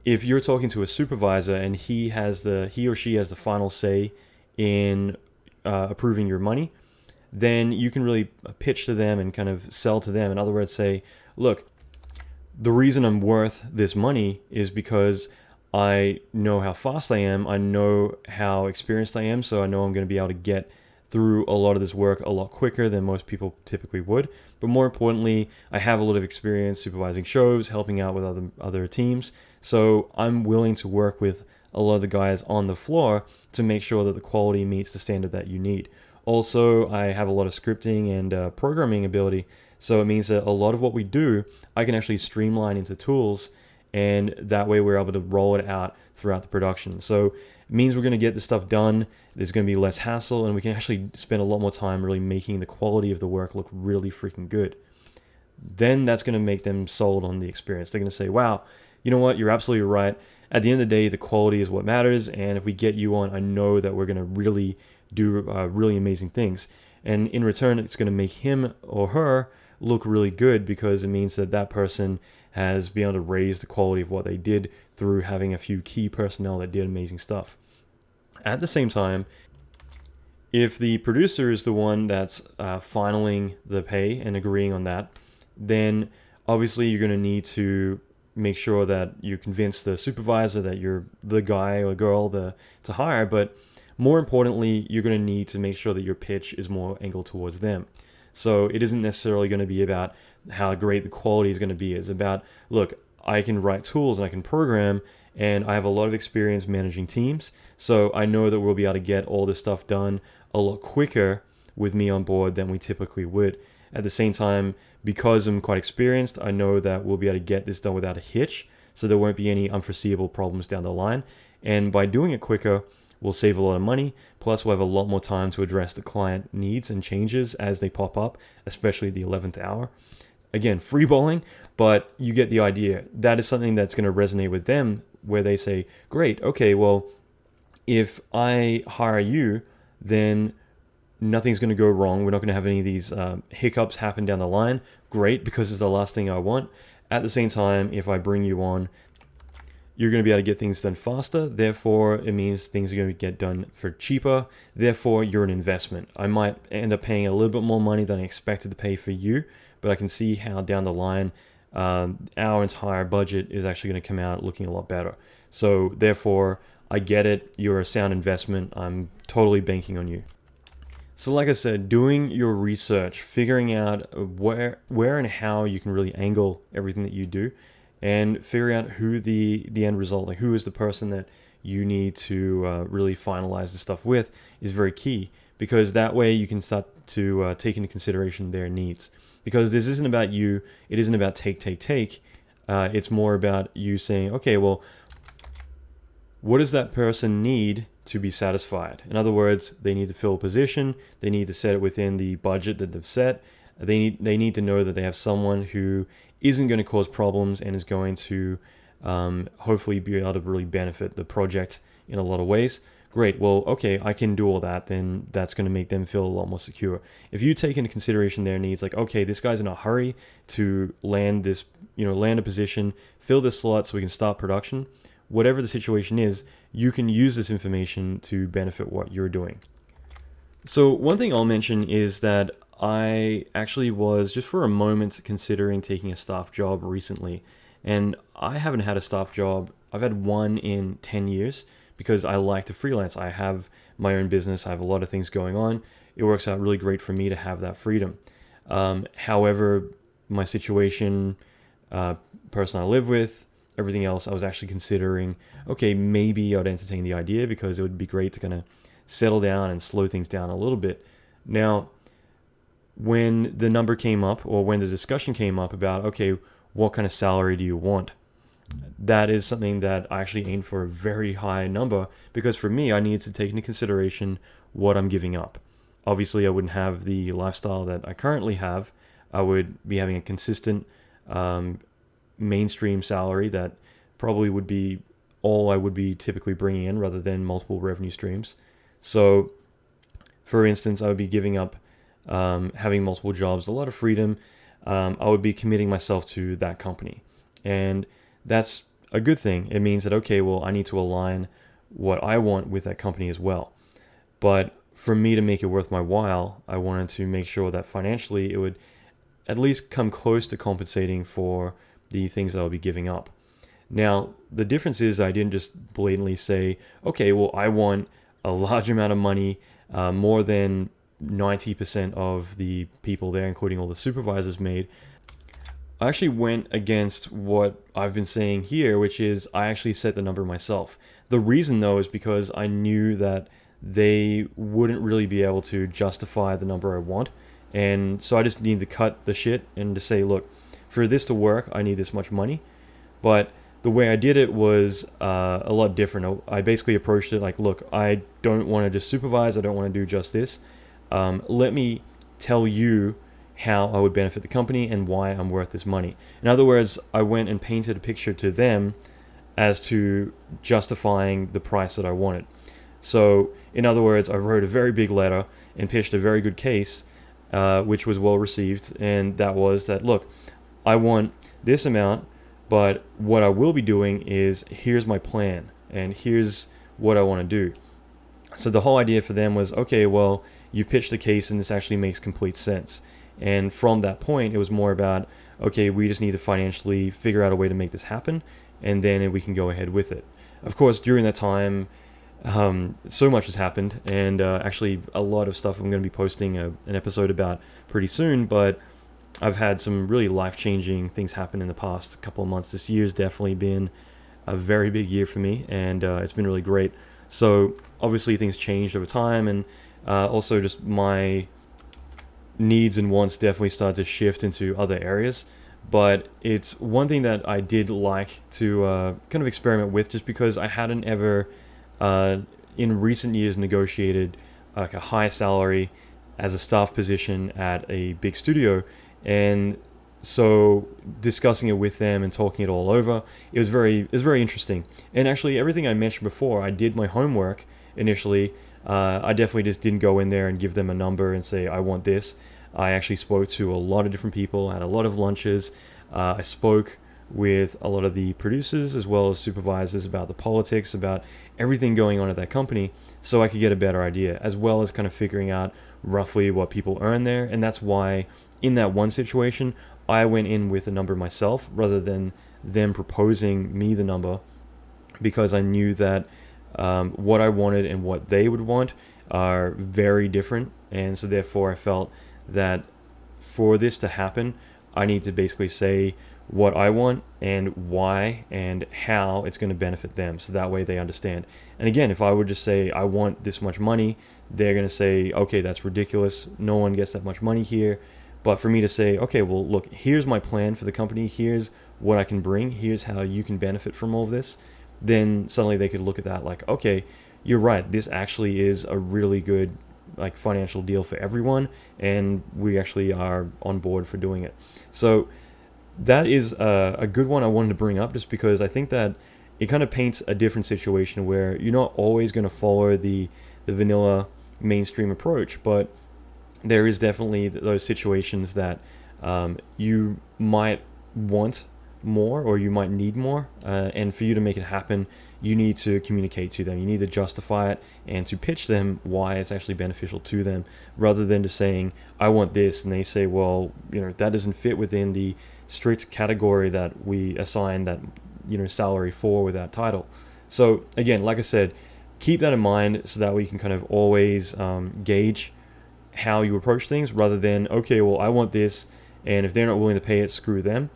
if you're talking to a supervisor and he or she has the final say in approving your money, then you can really pitch to them and kind of sell to them. In other words, say, look, the reason I'm worth this money is because I know how fast I am, I know how experienced I am, so I know I'm going to be able to get through a lot of this work a lot quicker than most people typically would. But more importantly, I have a lot of experience supervising shows, helping out with other teams, so I'm willing to work with a lot of the guys on the floor to make sure that the quality meets the standard that you need. Also, I have a lot of scripting and programming ability, so it means that a lot of what we do, I can actually streamline into tools, and that way we're able to roll it out throughout the production. So it means we're going to get this stuff done, there's going to be less hassle, and we can actually spend a lot more time really making the quality of the work look really freaking good. Then that's going to make them sold on the experience. They're going to say, wow, you know what, you're absolutely right. At the end of the day, the quality is what matters, and if we get you on, I know that we're going to really do really amazing things. And in return, it's going to make him or her look really good, because it means that that person has been able to raise the quality of what they did through having a few key personnel that did amazing stuff. At the same time, if the producer is the one that's finaling the pay and agreeing on that, then obviously you're going to need to make sure that you convince the supervisor that you're the guy or girl to hire, but more importantly, you're going to need to make sure that your pitch is more angled towards them. So it isn't necessarily going to be about how great the quality is going to be. It's about, look, I can write tools and I can program, and I have a lot of experience managing teams, so I know that we'll be able to get all this stuff done a lot quicker with me on board than we typically would. At the same time, because I'm quite experienced, I know that we'll be able to get this done without a hitch, so there won't be any unforeseeable problems down the line. And by doing it quicker, we'll save a lot of money, plus we'll have a lot more time to address the client needs and changes as they pop up, especially at the 11th hour. Again, freeballing, but you get the idea. That is something that's going to resonate with them, where they say, great, okay, well, if I hire you, then nothing's going to go wrong. We're not going to have any of these hiccups happen down the line. Great, because it's the last thing I want. At the same time, if I bring you on, you're going to be able to get things done faster. Therefore, it means things are going to get done for cheaper. Therefore, you're an investment. I might end up paying a little bit more money than I expected to pay for you, but I can see how down the line, our entire budget is actually going to come out looking a lot better. So therefore, I get it. You're a sound investment. I'm totally banking on you. So like I said, doing your research, figuring out where and how you can really angle everything that you do, and figuring out who the end result, like who is the person that you need to really finalize the stuff with, is very key, because that way you can start to take into consideration their needs. Because this isn't about you, it isn't about take. It's more about you saying, okay, well, what does that person need to be satisfied? In other words, they need to fill a position, they need to set it within the budget that they've set, they need to know that they have someone who isn't going to cause problems and is going to hopefully be able to really benefit the project in a lot of ways. Great, well, okay, I can do all that, then that's going to make them feel a lot more secure. If you take into consideration their needs, like, okay, this guy's in a hurry to land a position, fill this slot so we can start production, whatever the situation is, you can use this information to benefit what you're doing. So one thing I'll mention is that I actually was, just for a moment, considering taking a staff job recently. And I haven't had a staff job. I've had one in 10 years because I like to freelance. I have my own business. I have a lot of things going on. It works out really great for me to have that freedom. However, my situation, person I live with, everything else, I was actually considering, okay, maybe I'd entertain the idea because it would be great to kind of settle down and slow things down a little bit. Now, when the number came up, or when the discussion came up about, okay, what kind of salary do you want? That is something that I actually aimed for a very high number, because for me, I needed to take into consideration what I'm giving up. Obviously, I wouldn't have the lifestyle that I currently have. I would be having a consistent mainstream salary that probably would be all I would be typically bringing in rather than multiple revenue streams. So, for instance, I would be giving up having multiple jobs, a lot of freedom. I would be committing myself to that company. And that's a good thing. It means that, okay, well, I need to align what I want with that company as well. But for me to make it worth my while, I wanted to make sure that financially it would at least come close to compensating for the things that I'll be giving up. Now, the difference is I didn't just blatantly say, okay, well, I want a large amount of money, more than 90% of the people there, including all the supervisors, made. I actually went against what I've been saying here, which is I actually set the number myself. The reason, though, is because I knew that they wouldn't really be able to justify the number I want. And so I just need to cut the shit and to say, look, for this to work, I need this much money. But the way I did it was a lot different. I basically approached it like, look, I don't want to just supervise. I don't want to do just this. Let me tell you how I would benefit the company and why I'm worth this money. In other words, I went and painted a picture to them as to justifying the price that I wanted. So, in other words, I wrote a very big letter and pitched a very good case, which was well received. And that was that, look, I want this amount, but what I will be doing is here's my plan and here's what I want to do. So the whole idea for them was, okay, well, you pitched the case and this actually makes complete sense. And from that point, it was more about, okay, we just need to financially figure out a way to make this happen, and then we can go ahead with it. Of course, during that time, so much has happened, and actually a lot of stuff I'm going to be posting an episode about pretty soon, but I've had some really life-changing things happen in the past couple of months. This year's definitely been a very big year for me, and it's been really great. So obviously things changed over time, and also just my needs and wants definitely started to shift into other areas. But it's one thing that I did like to kind of experiment with, just because I hadn't ever in recent years negotiated like a high salary as a staff position at a big studio. And so discussing it with them and talking it all over, it was very interesting. And actually everything I mentioned before, I did my homework initially. I definitely just didn't go in there and give them a number and say, I want this. I actually spoke to a lot of different people, had a lot of lunches. I spoke with a lot of the producers as well as supervisors about the politics, about everything going on at that company, so I could get a better idea, as well as kind of figuring out roughly what people earn there. And that's why in that one situation, I went in with a number myself rather than them proposing me the number, because I knew that what I wanted and what they would want are very different. And so therefore I felt that for this to happen, I need to basically say what I want and why and how it's going to benefit them, so that way they understand. And again, if I would just say I want this much money, they're going to say, okay, that's ridiculous, no one gets that much money here. But for me to say, okay, well, look, here's my plan for the company, here's what I can bring, here's how you can benefit from all of this, then suddenly they could look at that like, okay, you're right, this actually is a really good like financial deal for everyone, and we actually are on board for doing it. So that is a good one I wanted to bring up, just because I think that it kind of paints a different situation where you're not always going to follow the vanilla mainstream approach, but there is definitely those situations that you might want more or you might need more, and for you to make it happen, you need to communicate to them, you need to justify it and to pitch them why it's actually beneficial to them, rather than just saying I want this and they say, well, that doesn't fit within the strict category that we assign that salary for with that title. So again, like I said, keep that in mind so that we can kind of always gauge how you approach things, rather than, okay, well, I want this, and if they're not willing to pay it, screw them.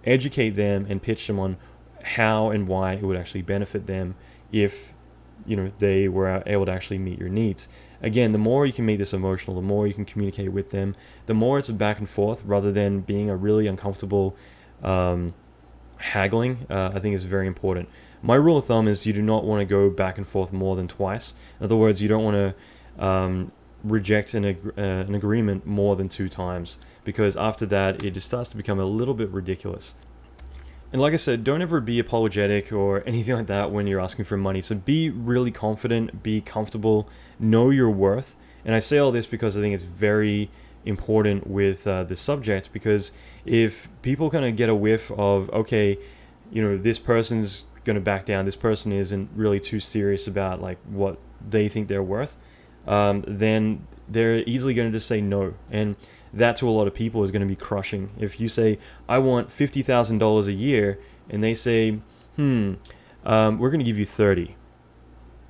Educate them and pitch them on how and why it would actually benefit them if they were able to actually meet your needs. Again, the more you can make this emotional, the more you can communicate with them, the more it's a back and forth rather than being a really uncomfortable haggling. I think is very important. My rule of thumb is you do not want to go back and forth more than twice. In other words, you don't want to reject an agreement more than 2 times, because after that it just starts to become a little bit ridiculous. And like I said, don't ever be apologetic or anything like that when you're asking for money. So be really confident, be comfortable, know your worth. And I say all this because I think it's very important with the subject, because if people kind of get a whiff of, okay, this person's going to back down, this person isn't really too serious about like what they think they're worth, then they're easily going to just say no. And that to a lot of people is going to be crushing. If you say, I want $50,000 a year, and they say, we're going to give you 30.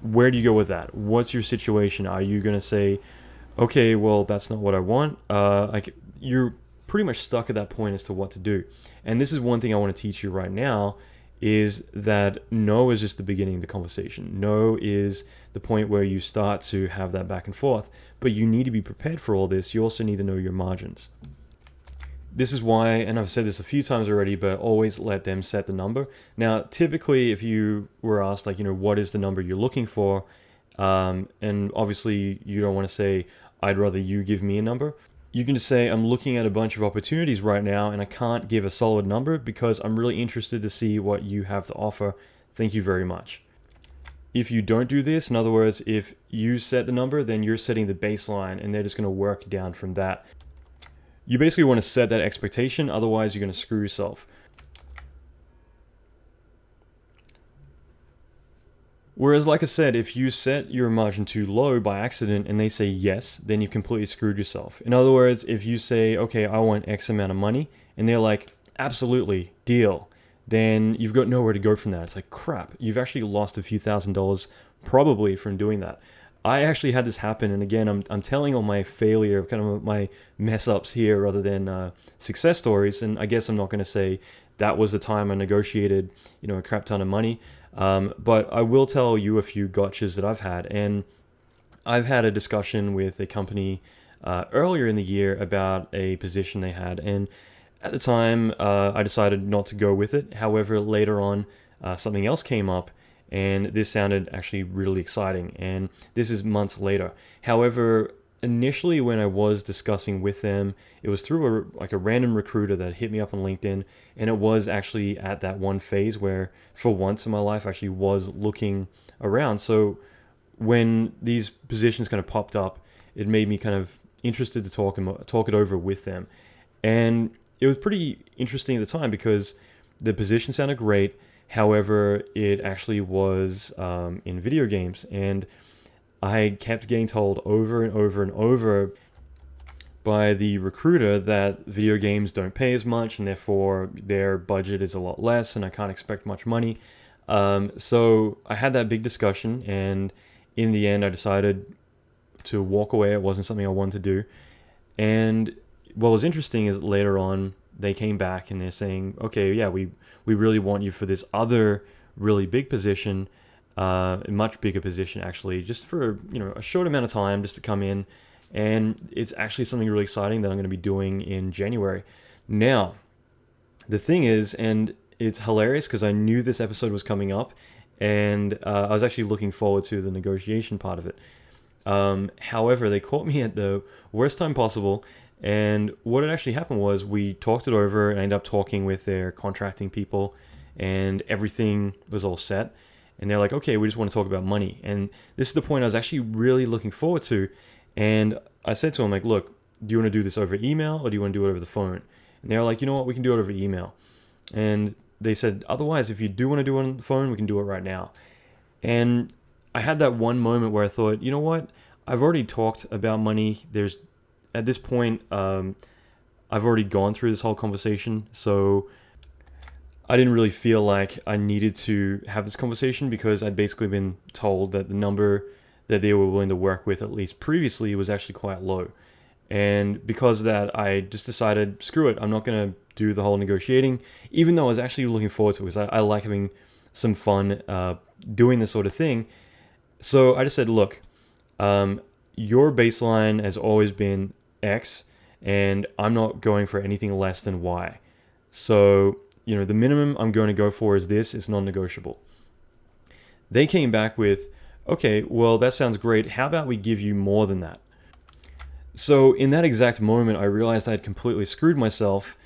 Where do you go with that? What's your situation? Are you going to say, okay, well, that's not what I want? You're pretty much stuck at that point as to what to do. And this is one thing I want to teach you right now, is that no is just the beginning of the conversation. No is the point where you start to have that back and forth, but you need to be prepared for all this. You also need to know your margins. This is why, and I've said this a few times already, but always let them set the number. Now, typically, if you were asked, what is the number you're looking for? And obviously, you don't want to say, I'd rather you give me a number. You can just say, I'm looking at a bunch of opportunities right now, and I can't give a solid number because I'm really interested to see what you have to offer. Thank you very much. If you don't do this, in other words, if you set the number, then you're setting the baseline, and they're just going to work down from that. You basically want to set that expectation, otherwise you're going to screw yourself. Whereas, like I said, if you set your margin too low by accident and they say yes, then you've completely screwed yourself. In other words, if you say, okay, I want X amount of money, and they're like, absolutely, deal, then you've got nowhere to go from that. It's like, crap, you've actually lost a few $1,000s probably from doing that. I actually had this happen, and again, I'm telling all my failure, kind of my mess ups here rather than success stories, and I guess I'm not going to say that was the time I negotiated, a crap ton of money, but I will tell you a few gotchas that I've had. And I've had a discussion with a company earlier in the year about a position they had, and at the time I decided not to go with it. However, later on something else came up, and this sounded actually really exciting, and this is months later. However, initially when I was discussing with them, it was through a random recruiter that hit me up on LinkedIn, and it was actually at that one phase where for once in my life I actually was looking around. So when these positions kind of popped up, it made me kind of interested to talk it over with them. And it was pretty interesting at the time because the position sounded great. However, it actually was in video games, and I kept getting told over and over and over by the recruiter that video games don't pay as much, and therefore their budget is a lot less, and I can't expect much money. So I had that big discussion, and in the end I decided to walk away. It wasn't something I wanted to do. And what was interesting is later on they came back and they're saying, okay, yeah, we really want you for this other really big position, a much bigger position actually, just for a short amount of time, just to come in. And it's actually something really exciting that I'm going to be doing in January. Now, the thing is, and it's hilarious because I knew this episode was coming up, and I was actually looking forward to the negotiation part of it. However, they caught me at the worst time possible. And what had actually happened was we talked it over, and I ended up talking with their contracting people, and everything was all set. And they're like, okay, we just want to talk about money. And this is the point I was actually really looking forward to. And I said to them, like, look, do you want to do this over email or do you want to do it over the phone? And they're like, you know what, we can do it over email. And they said, otherwise, if you do want to do it on the phone, we can do it right now. And I had that one moment where I thought, you know what, I've already talked about money. At this point, I've already gone through this whole conversation, so I didn't really feel like I needed to have this conversation because I'd basically been told that the number that they were willing to work with, at least previously, was actually quite low. And because of that, I just decided, screw it, I'm not going to do the whole negotiating, even though I was actually looking forward to it because I like having some fun doing this sort of thing. So I just said, look, your baseline has always been X, and I'm not going for anything less than Y. So, the minimum I'm going to go for is this. It's non-negotiable. They came back with, okay, well, that sounds great. How about we give you more than that? So in that exact moment, I realized I had completely screwed myself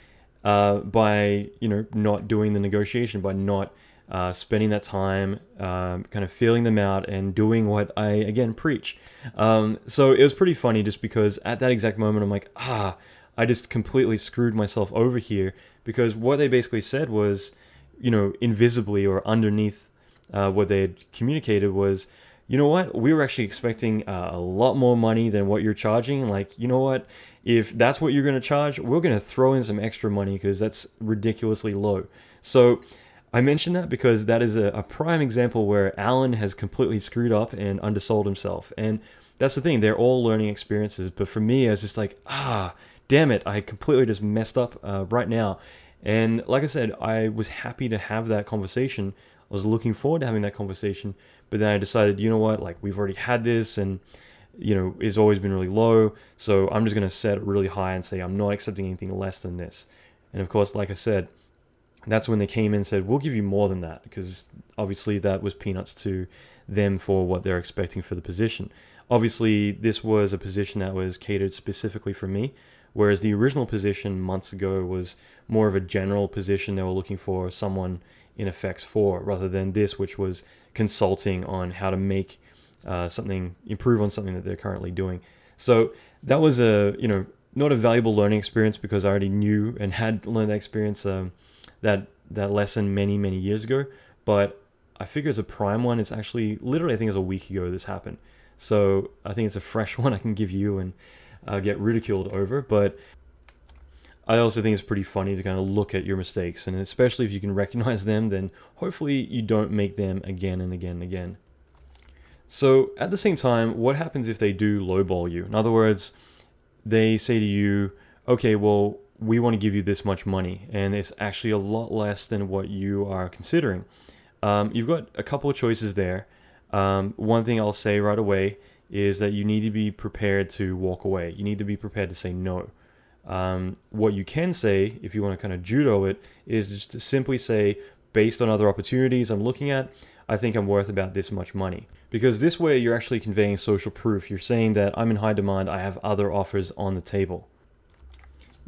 by not doing the negotiation, by not spending that time, kind of feeling them out and doing what I again preach. So it was pretty funny just because at that exact moment I'm like, I just completely screwed myself over here, because what they basically said was, invisibly or underneath what they had communicated was, you know what, we were actually expecting a lot more money than what you're charging. Like, you know what, if that's what you're going to charge, we're going to throw in some extra money because that's ridiculously low. So I mention that because that is a prime example where Allan has completely screwed up and undersold himself. And that's the thing, they're all learning experiences. But for me, I was just like, damn it, I completely just messed up right now. And like I said, I was happy to have that conversation. I was looking forward to having that conversation. But then I decided, you know what, like we've already had this, and it's always been really low. So I'm just going to set it really high and say I'm not accepting anything less than this. And of course, like I said, that's when they came in and said, we'll give you more than that, because obviously that was peanuts to them for what they're expecting for the position. Obviously, this was a position that was catered specifically for me, whereas the original position months ago was more of a general position they were looking for someone in effects for, rather than this, which was consulting on how to make improve on something that they're currently doing. So that was not a valuable learning experience, because I already knew and had learned that experience, that lesson many years ago. But I figure it's a prime one. It's actually literally, I think it was a week ago this happened. So I think it's a fresh one I can give you and get ridiculed over. But I also think it's pretty funny to kind of look at your mistakes, and especially if you can recognize them, then hopefully you don't make them again and again and again. So at the same time, what happens if they do lowball you? In other words, they say to you, okay, well, we want to give you this much money, and it's actually a lot less than what you are considering. You've got a couple of choices there. One thing I'll say right away is that you need to be prepared to walk away. You need to be prepared to say no. What you can say, if you want to kind of judo it, is just to simply say, based on other opportunities I'm looking at, I think I'm worth about this much money. Because this way you're actually conveying social proof. You're saying that I'm in high demand, I have other offers on the table.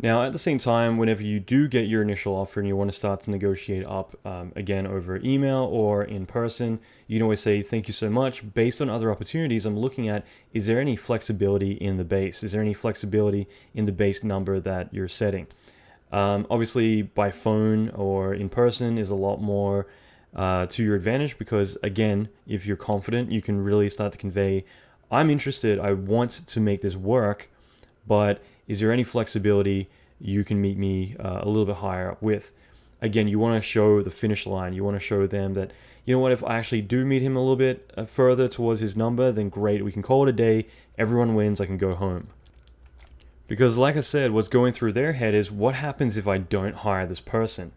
Now, at the same time, whenever you do get your initial offer and you want to start to negotiate up, again, over email or in person, you can always say, thank you so much. Based on other opportunities I'm looking at, is there any flexibility in the base? Is there any flexibility in the base number that you're setting? Obviously, by phone or in person is a lot more to your advantage, because, again, if you're confident, you can really start to convey, I'm interested, I want to make this work, but is there any flexibility you can meet me a little bit higher up with? Again, you want to show the finish line. You want to show them that, you know what, if I actually do meet him a little bit further towards his number, then great, we can call it a day, everyone wins, I can go home. Because like I said, what's going through their head is, what happens if I don't hire this person?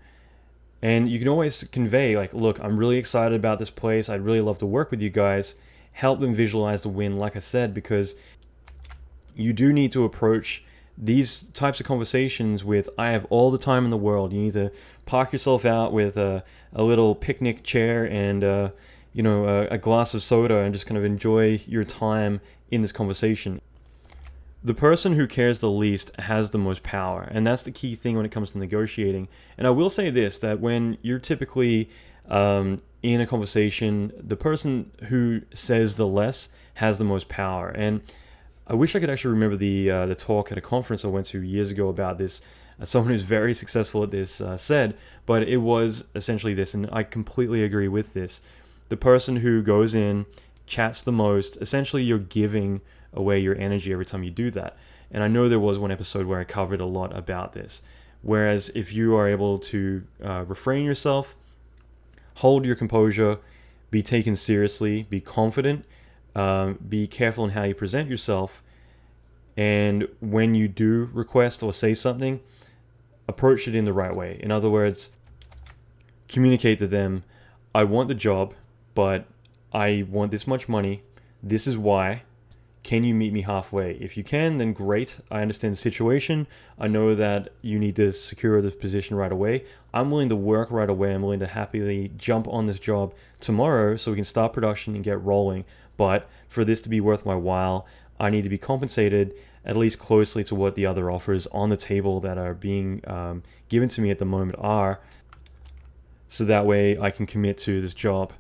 And you can always convey, like, look, I'm really excited about this place, I'd really love to work with you guys. Help them visualize the win, like I said, because you do need to approach these types of conversations with, I have all the time in the world. You need to park yourself out with a little picnic chair and a glass of soda, and just kind of enjoy your time in this conversation. The person who cares the least has the most power, and that's the key thing when it comes to negotiating. And I will say this, that when you're typically in a conversation, the person who says the less has the most power. And I wish I could actually remember the talk at a conference I went to years ago about this. Someone who's very successful at this said, but it was essentially this, and I completely agree with this. The person who goes in, chats the most, essentially you're giving away your energy every time you do that. And I know there was one episode where I covered a lot about this. Whereas if you are able to refrain yourself, hold your composure, be taken seriously, be confident, be careful in how you present yourself, and when you do request or say something, approach it in the right way. In other words, communicate to them, I want the job, but I want this much money, this is why, can you meet me halfway? If you can, then great. I understand the situation. I know that you need to secure this position right away. I'm willing to work right away. I'm willing to happily jump on this job tomorrow so we can start production and get rolling. But for this to be worth my while, I need to be compensated at least closely to what the other offers on the table that are being given to me at the moment are, so that way I can commit to this job.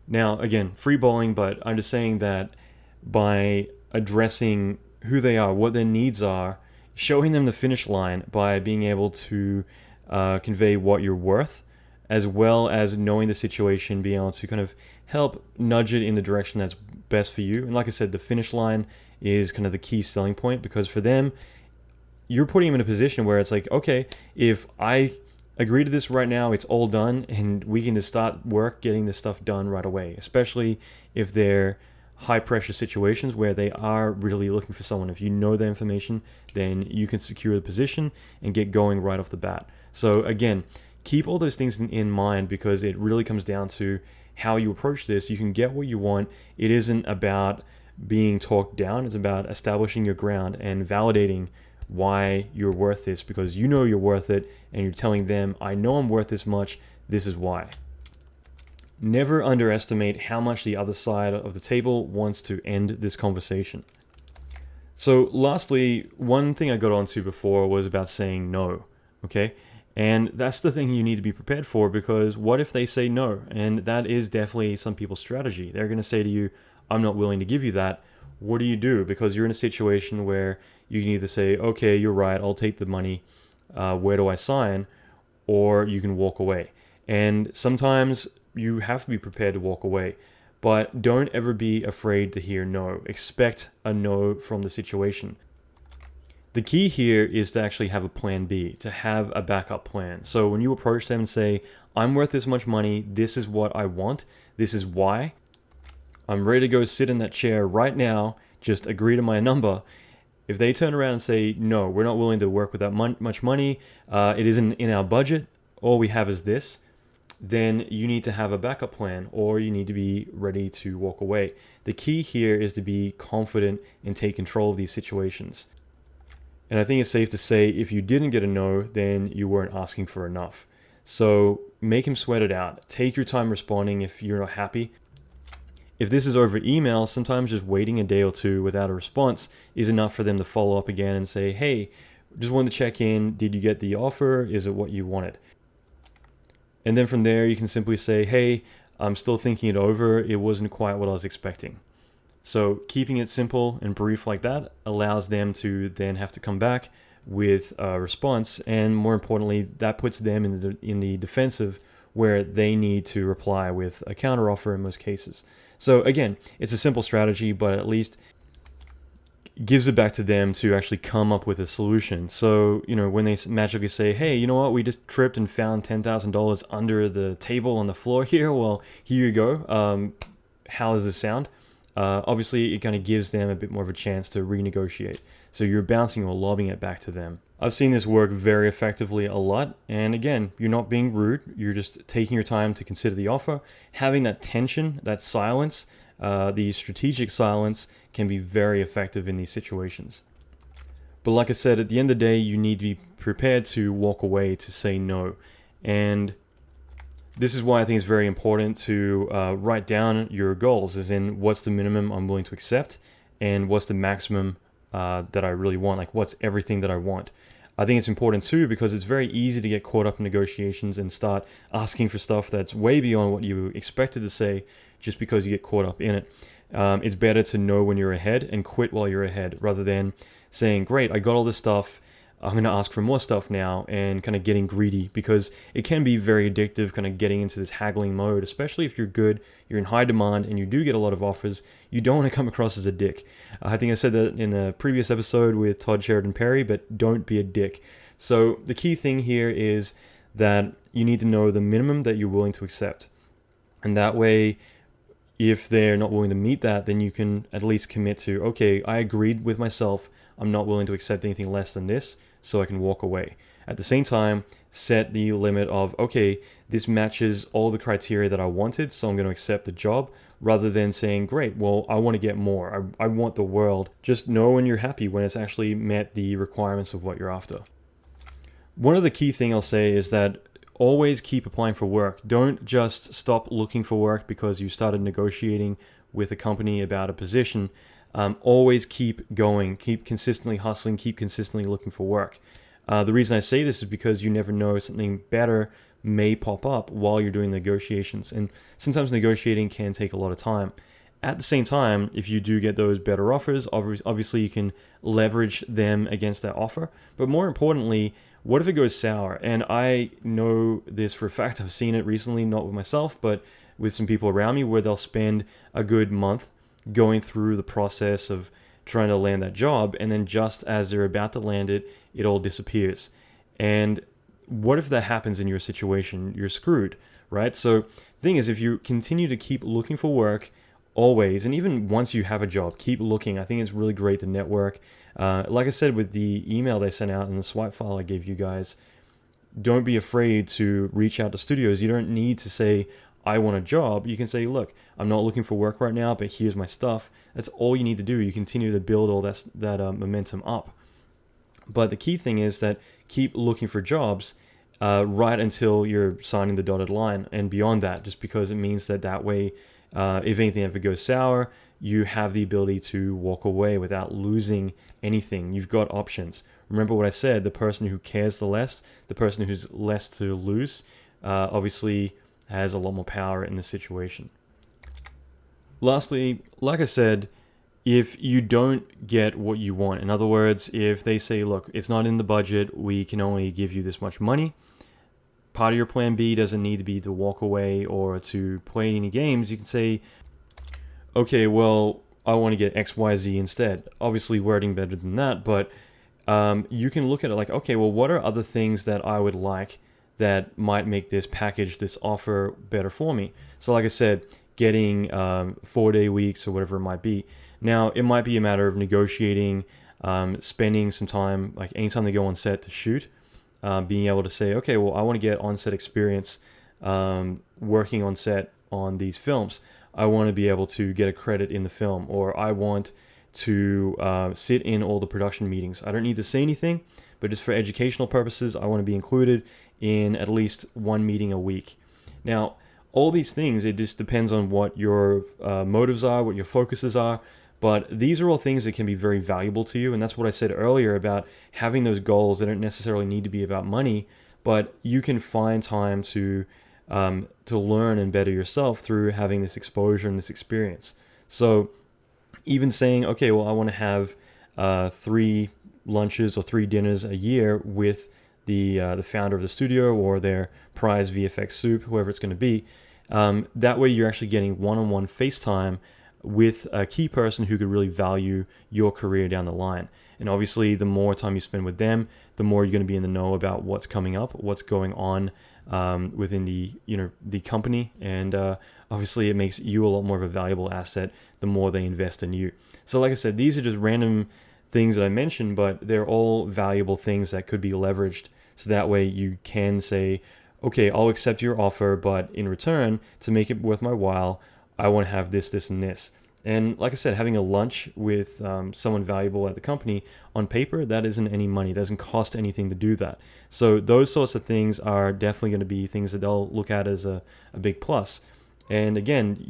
Now, again, free balling, but I'm just saying that by addressing who they are, what their needs are, showing them the finish line by being able to convey what you're worth, as well as knowing the situation, being able to kind of help nudge it in the direction that's best for you. And like I said, the finish line is kind of the key selling point, because for them, you're putting them in a position where it's like, okay, if I agree to this right now, it's all done, and we can just start getting this stuff done right away, especially if they're high pressure situations where they are really looking for someone. If you know the information, then you can secure the position and get going right off the bat. So again, keep all those things in mind, because it really comes down to how you approach this. You can get what you want. It isn't about being talked down. It's about establishing your ground and validating why you're worth this, because you know you're worth it, and you're telling them, I know I'm worth this much, this is why. Never underestimate how much the other side of the table wants to end this conversation. So lastly, one thing I got onto before was about saying no, okay? And that's the thing you need to be prepared for, because what if they say no? And that is definitely some people's strategy. They're going to say to you, I'm not willing to give you that. What do you do? Because you're in a situation where you can either say, okay, you're right, I'll take the money, where do I sign? Or you can walk away. And sometimes you have to be prepared to walk away, but don't ever be afraid to hear no. Expect a no from the situation. The key here is to actually have a plan B, to have a backup plan. So when you approach them and say, I'm worth this much money, this is what I want, this is why, I'm ready to go sit in that chair right now, just agree to my number. If they turn around and say, no, we're not willing to work with that much money, it isn't in our budget, all we have is this, then you need to have a backup plan, or you need to be ready to walk away. The key here is to be confident and take control of these situations. And I think it's safe to say, if you didn't get a no, then you weren't asking for enough. So make him sweat it out. Take your time responding if you're not happy. If this is over email, sometimes just waiting a day or two without a response is enough for them to follow up again and say, hey, just wanted to check in. Did you get the offer? Is it what you wanted? And then from there, you can simply say, hey, I'm still thinking it over. It wasn't quite what I was expecting. So keeping it simple and brief like that allows them to then have to come back with a response. And more importantly, that puts them in the defensive, where they need to reply with a counteroffer in most cases. So again, it's a simple strategy, but at least gives it back to them to actually come up with a solution. So, when they magically say, hey, you know what, we just tripped and found $10,000 under the table on the floor here. Well, here you go. How does this sound? Obviously, it kind of gives them a bit more of a chance to renegotiate. So you're bouncing or lobbing it back to them. I've seen this work very effectively a lot. And again, you're not being rude. You're just taking your time to consider the offer. Having that tension, that silence, the strategic silence can be very effective in these situations. But like I said, at the end of the day, you need to be prepared to walk away, to say no. And this is why I think it's very important to write down your goals, as in what's the minimum I'm willing to accept and what's the maximum that I really want, like what's everything that I want. I think it's important too, because it's very easy to get caught up in negotiations and start asking for stuff that's way beyond what you expected to say just because you get caught up in it. It's better to know when you're ahead and quit while you're ahead, rather than saying, great, I got all this stuff, I'm going to ask for more stuff now, and kind of getting greedy, because it can be very addictive, kind of getting into this haggling mode, especially if you're good, you're in high demand, and you do get a lot of offers. You don't want to come across as a dick. I think I said that in a previous episode with Todd Sheridan Perry, but don't be a dick. So the key thing here is that you need to know the minimum that you're willing to accept. And that way, if they're not willing to meet that, then you can at least commit to, okay, I agreed with myself, I'm not willing to accept anything less than this, so I can walk away. At the same time, set the limit of, okay, this matches all the criteria that I wanted, so I'm going to accept the job, rather than saying, great, well, I want to get more. I want the world. Just know when you're happy, when it's actually met the requirements of what you're after. One of the key things I'll say is that always keep applying for work. Don't just stop looking for work because you started negotiating with a company about a position. Always keep going, keep consistently hustling, keep consistently looking for work. The reason I say this is because you never know, something better may pop up while you're doing negotiations. And sometimes negotiating can take a lot of time. At the same time, if you do get those better offers, obviously you can leverage them against that offer. But more importantly, what if it goes sour? And I know this for a fact. I've seen it recently, not with myself, but with some people around me, where they'll spend a good month going through the process of trying to land that job, and then just as they're about to land it, it all disappears. And what if that happens in your situation? You're screwed, right? So the thing is, if you continue to keep looking for work always, and even once you have a job, keep looking. I think it's really great to network. Like I said, with the email they sent out and the swipe file I gave you guys, don't be afraid to reach out to studios. You don't need to say, I want a job. You can say, look, I'm not looking for work right now, but here's my stuff. That's all you need to do. You continue to build all that momentum up. But the key thing is that keep looking for jobs right until you're signing the dotted line and beyond that, just because it means that way, if anything ever goes sour, you have the ability to walk away without losing anything. You've got options. Remember what I said, the person who cares the less, the person who's less to lose, obviously has a lot more power in the situation. Lastly, like I said, if you don't get what you want, in other words, if they say, look, it's not in the budget, we can only give you this much money, part of your plan B doesn't need to be to walk away or to play any games. You can say, okay, well, I want to get XYZ instead. Obviously wording better than that, but you can look at it like, okay, well, what are other things that I would like that might make this package, this offer better for me? So like I said, getting 4-day weeks or whatever it might be. Now, it might be a matter of negotiating, spending some time, like anytime they go on set to shoot, being able to say, okay, well, I want to get on-set experience working on set on these films. I want to be able to get a credit in the film, or I want to sit in all the production meetings. I don't need to say anything, but just for educational purposes, I want to be included in at least one meeting a week. Now, all these things, it just depends on what your motives are, what your focuses are, but these are all things that can be very valuable to you, and that's what I said earlier about having those goals. They don't necessarily need to be about money, but you can find time to learn and better yourself through having this exposure and this experience. So even saying, okay, well, I want to have 3 lunches or 3 dinners a year with the founder of the studio or their prize VFX soup, whoever it's going to be. That way you're actually getting one-on-one FaceTime with a key person who could really value your career down the line. And obviously, the more time you spend with them, the more you're going to be in the know about what's coming up, what's going on within the company, and obviously it makes you a lot more of a valuable asset the more they invest in you. So like I said, these are just random things that I mentioned, but they're all valuable things that could be leveraged. So that way you can say, okay, I'll accept your offer, but in return, to make it worth my while, I want to have this, this, and this. And like I said, having a lunch with someone valuable at the company, on paper, that isn't any money. It doesn't cost anything to do that. So those sorts of things are definitely going to be things that they'll look at as a big plus. And again,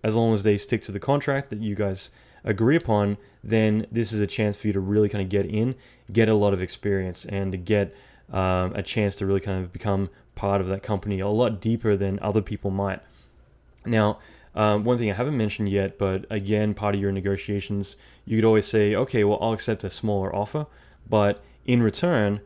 as long as they stick to the contract that you guys agree upon, then this is a chance for you to really kind of get a lot of experience, and to get a chance to really kind of become part of that company a lot deeper than other people might. Now, one thing I haven't mentioned yet, but again, part of your negotiations, you could always say, okay, well, I'll accept a smaller offer, but in return,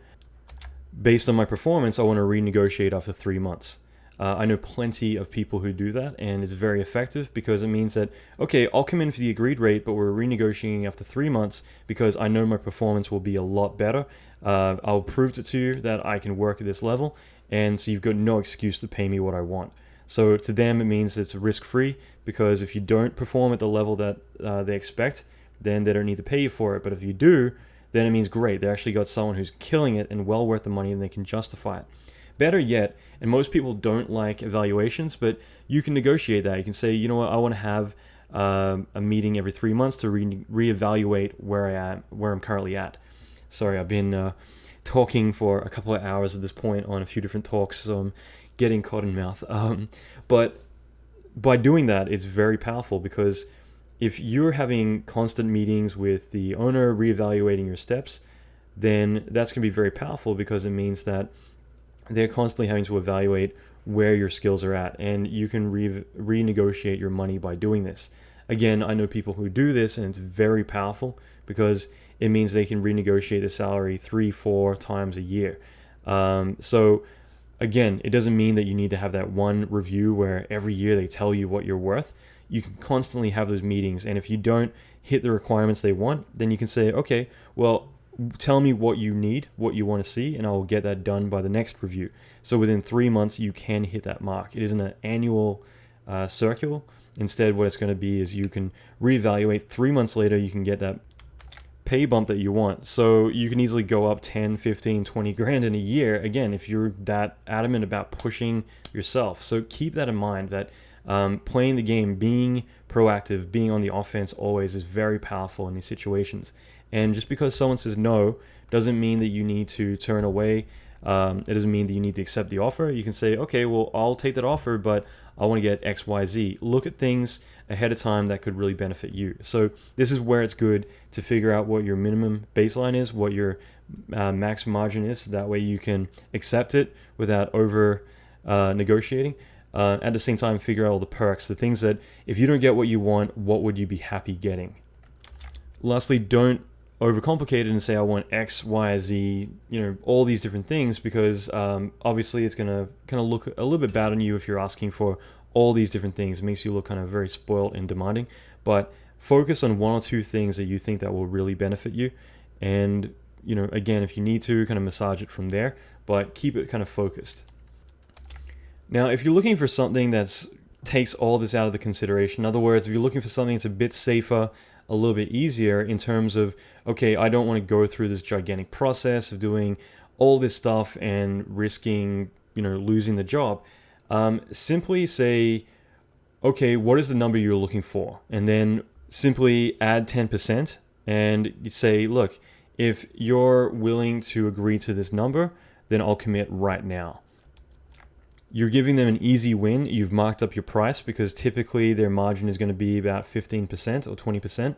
based on my performance, I want to renegotiate after 3 months. I know plenty of people who do that, and it's very effective because it means that, okay, I'll come in for the agreed rate, but we're renegotiating after 3 months because I know my performance will be a lot better. I'll prove it to you that I can work at this level, and so you've got no excuse to pay me what I want. So to them, it means it's risk-free, because if you don't perform at the level that they expect, then they don't need to pay you for it. But if you do, then it means great. They actually got someone who's killing it and well worth the money, and they can justify it. Better yet, and most people don't like evaluations, but you can negotiate that. You can say, you know what, I want to have a meeting every 3 months to reevaluate where I'm currently at. Sorry, I've been talking for a couple of hours at this point on a few different talks, so I'm getting caught in mouth. But by doing that, it's very powerful, because if you're having constant meetings with the owner, reevaluating your steps, then that's going to be very powerful, because it means that they're constantly having to evaluate where your skills are at, and you can renegotiate your money by doing this. Again, I know people who do this, and it's very powerful because it means they can renegotiate the salary 3-4 times a year. So again, it doesn't mean that you need to have that one review where every year they tell you what you're worth. You can constantly have those meetings, and if you don't hit the requirements they want, then you can say, okay, well, tell me what you need, what you want to see, and I'll get that done by the next review. So within 3 months, you can hit that mark. It isn't an annual circle. Instead, what it's going to be is you can reevaluate. 3 months later, you can get that pay bump that you want. So you can easily go up 10, 15, 20 grand in a year, again, if you're that adamant about pushing yourself. So keep that in mind, that playing the game, being proactive, being on the offense always is very powerful in these situations. And just because someone says no doesn't mean that you need to turn away. It doesn't mean that you need to accept the offer. You can say, okay, well, I'll take that offer, but I want to get X, Y, Z. Look at things ahead of time that could really benefit you. So this is where it's good to figure out what your minimum baseline is, what your max margin is. So that way you can accept it without over negotiating. At the same time, figure out all the perks, the things that if you don't get what you want, what would you be happy getting? Lastly, don't overcomplicate it and say I want X, Y, Z, all these different things, because obviously it's going to kind of look a little bit bad on you if you're asking for all these different things. It makes you look kind of very spoiled and demanding. But focus on 1 or 2 things that you think that will really benefit you. And, again, if you need to, kind of massage it from there, but keep it kind of focused. Now, if you're looking for something that takes all this out of the consideration, in other words, if you're looking for something that's a bit safer, a little bit easier in terms of, okay, I don't want to go through this gigantic process of doing all this stuff and risking, losing the job. Simply say, okay, what is the number you're looking for? And then simply add 10% and you say, look, if you're willing to agree to this number, then I'll commit right now. You're giving them an easy win. You've marked up your price because typically their margin is going to be about 15% or 20%.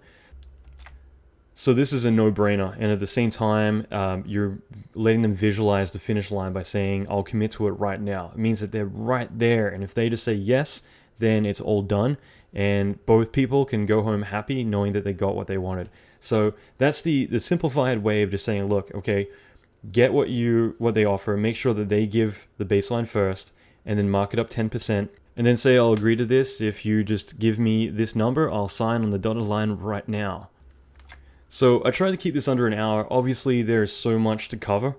So this is a no-brainer. And at the same time, you're letting them visualize the finish line by saying, I'll commit to it right now. It means that they're right there. And if they just say yes, then it's all done. And both people can go home happy knowing that they got what they wanted. So that's the simplified way of just saying, look, okay, get what they offer. Make sure that they give the baseline first, and then mark it up 10%, and then say, I'll agree to this. If you just give me this number, I'll sign on the dotted line right now. So I tried to keep this under an hour. Obviously, there's so much to cover.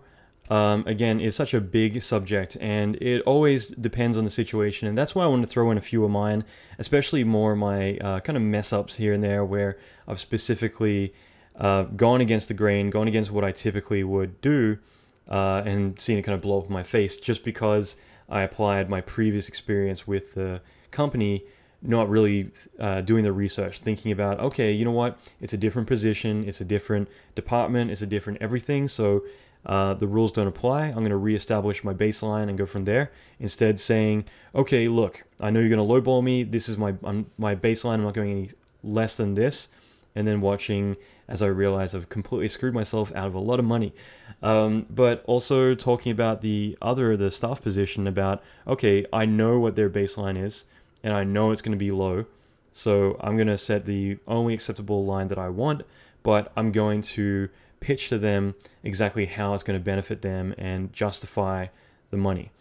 Again, it's such a big subject, and it always depends on the situation, and that's why I wanted to throw in a few of mine, especially more of my kind of mess-ups here and there, where I've specifically gone against the grain, gone against what I typically would do, and seen it kind of blow up in my face just because I applied my previous experience with the company, not really doing the research, thinking about, okay, you know what, it's a different position, it's a different department, it's a different everything, so the rules don't apply. I'm going to reestablish my baseline and go from there. Instead saying, okay, look, I know you're going to lowball me, this is my baseline, I'm not going any less than this. And then watching as I realize I've completely screwed myself out of a lot of money. But also talking about the staff position about, okay, I know what their baseline is, and I know it's going to be low, so I'm going to set the only acceptable line that I want, but I'm going to pitch to them exactly how it's going to benefit them and justify the money.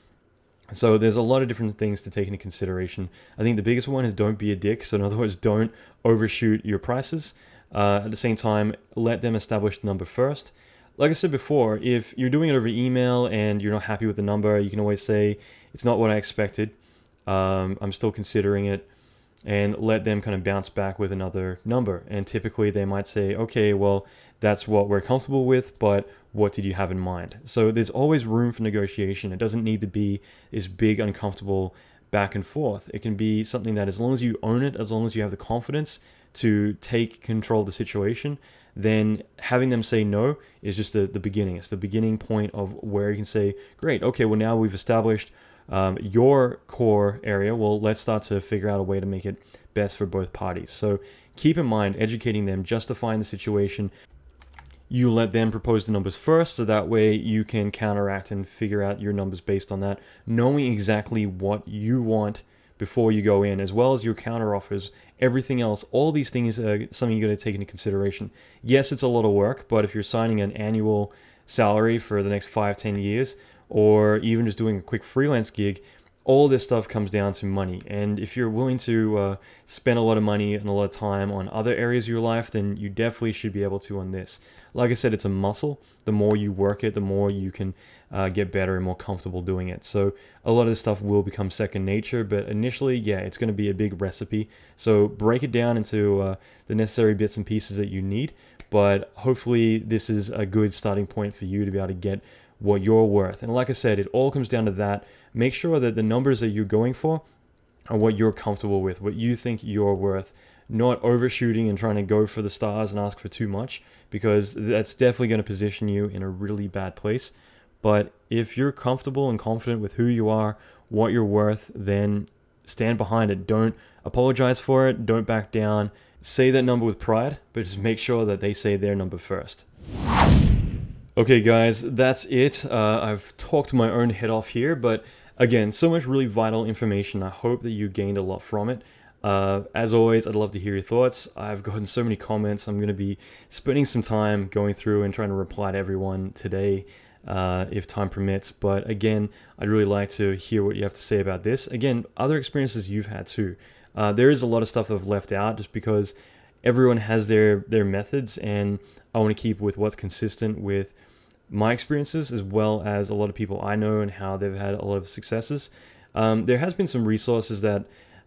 So there's a lot of different things to take into consideration. I think the biggest one is don't be a dick. So in other words, don't overshoot your prices. At the same time, let them establish the number first. Like I said before, if you're doing it over email and you're not happy with the number, you can always say, it's not what I expected. I'm still considering it, and let them kind of bounce back with another number. And typically they might say, okay, well, that's what we're comfortable with, but what did you have in mind? So there's always room for negotiation. It doesn't need to be this big, uncomfortable back and forth. It can be something that as long as you own it, as long as you have the confidence to take control of the situation, then having them say no is just the beginning. It's the beginning point of where you can say, great, okay, well now we've established your core area, well, let's start to figure out a way to make it best for both parties. So keep in mind, educating them, justifying the situation. You let them propose the numbers first, so that way you can counteract and figure out your numbers based on that, knowing exactly what you want before you go in, as well as your counter offers, everything else. All these things are something you got to take into consideration. Yes, it's a lot of work, but if you're signing an annual salary for the next 5-10 years, or even just doing a quick freelance gig, all this stuff comes down to money. And if you're willing to spend a lot of money and a lot of time on other areas of your life, then you definitely should be able to on this. Like I said, it's a muscle. The more you work it, the more you can get better and more comfortable doing it. So a lot of this stuff will become second nature, but initially, yeah, it's going to be a big recipe. So break it down into the necessary bits and pieces that you need. But hopefully this is a good starting point for you to be able to get what you're worth. And like I said, it all comes down to that. Make sure that the numbers that you're going for are what you're comfortable with, what you think you're worth, not overshooting and trying to go for the stars and ask for too much, because that's definitely going to position you in a really bad place. But if you're comfortable and confident with who you are, what you're worth, then stand behind it. Don't apologize for it. Don't back down. Say that number with pride, but just make sure that they say their number first. Okay, guys, that's it. I've talked my own head off here, but again, so much really vital information. I hope that you gained a lot from it. As always, I'd love to hear your thoughts. I've gotten so many comments. I'm going to be spending some time going through and trying to reply to everyone today, if time permits. But again, I'd really like to hear what you have to say about this. Again, other experiences you've had too. There is a lot of stuff that I've left out just because everyone has their methods, and I want to keep with what's consistent with my experiences, as well as a lot of people I know and how they've had a lot of successes. There has been some resources that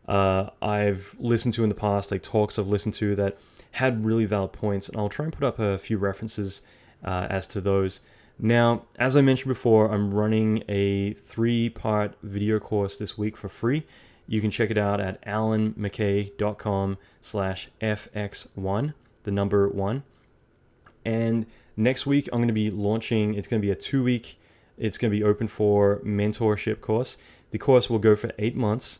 I've listened to in the past, like talks I've listened to that had really valid points, and I'll try and put up a few references as to those. Now, as I mentioned before, I'm running a 3-part video course this week for free. You can check it out at allanmckay.com/fx1, the number 1. And next week, I'm going to be launching, it's going to be a 2-week, it's going to be open for mentorship course. The course will go for 8 months,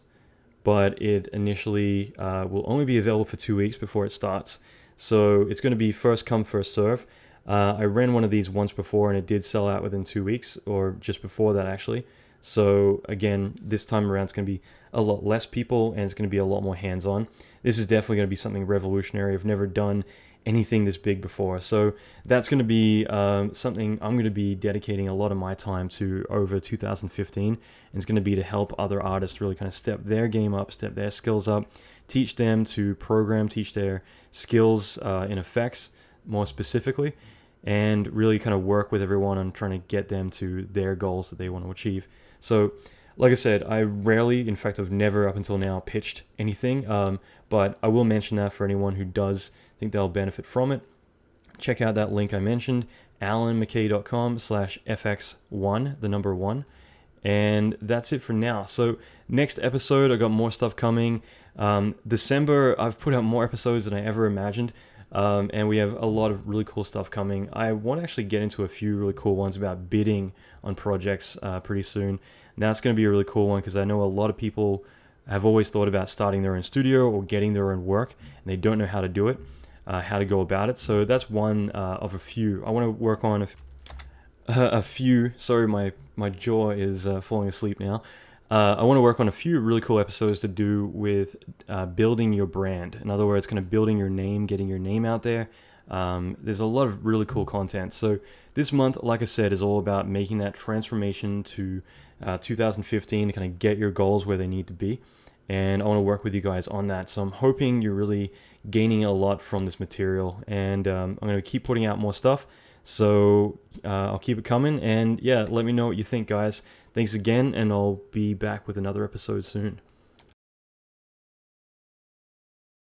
but it initially will only be available for 2 weeks before it starts. So it's going to be first come, first serve. I ran one of these once before and it did sell out within 2 weeks, or just before that actually. So again, this time around it's going to be a lot less people and it's going to be a lot more hands-on. This is definitely going to be something revolutionary. I've never done anything this big before. So that's going to be something I'm going to be dedicating a lot of my time to over 2015. And it's going to be to help other artists really kind of step their game up, step their skills up, teach them to program, teach their skills in effects more specifically, and really kind of work with everyone on trying to get them to their goals that they want to achieve. So like I said, I rarely, in fact, I've never up until now pitched anything, but I will mention that for anyone who does think they'll benefit from it. Check out that link I mentioned, allanmckay.com/fx1, the number 1. And that's it for now. So next episode, I got more stuff coming. December, I've put out more episodes than I ever imagined. And we have a lot of really cool stuff coming. I want to actually get into a few really cool ones about bidding on projects pretty soon. That's going to be a really cool one because I know a lot of people have always thought about starting their own studio or getting their own work, and they don't know how to do it, how to go about it. So that's one of a few. I want to work on a few. Sorry, my jaw is falling asleep now. I want to work on a few really cool episodes to do with building your brand. In other words, kind of building your name, getting your name out there. There's a lot of really cool content. So this month, like I said, is all about making that transformation to 2015 to kind of get your goals where they need to be. And I want to work with you guys on that. So I'm hoping you're really gaining a lot from this material. And I'm going to keep putting out more stuff. So I'll keep it coming. And yeah, let me know what you think, guys. Thanks again, and I'll be back with another episode soon.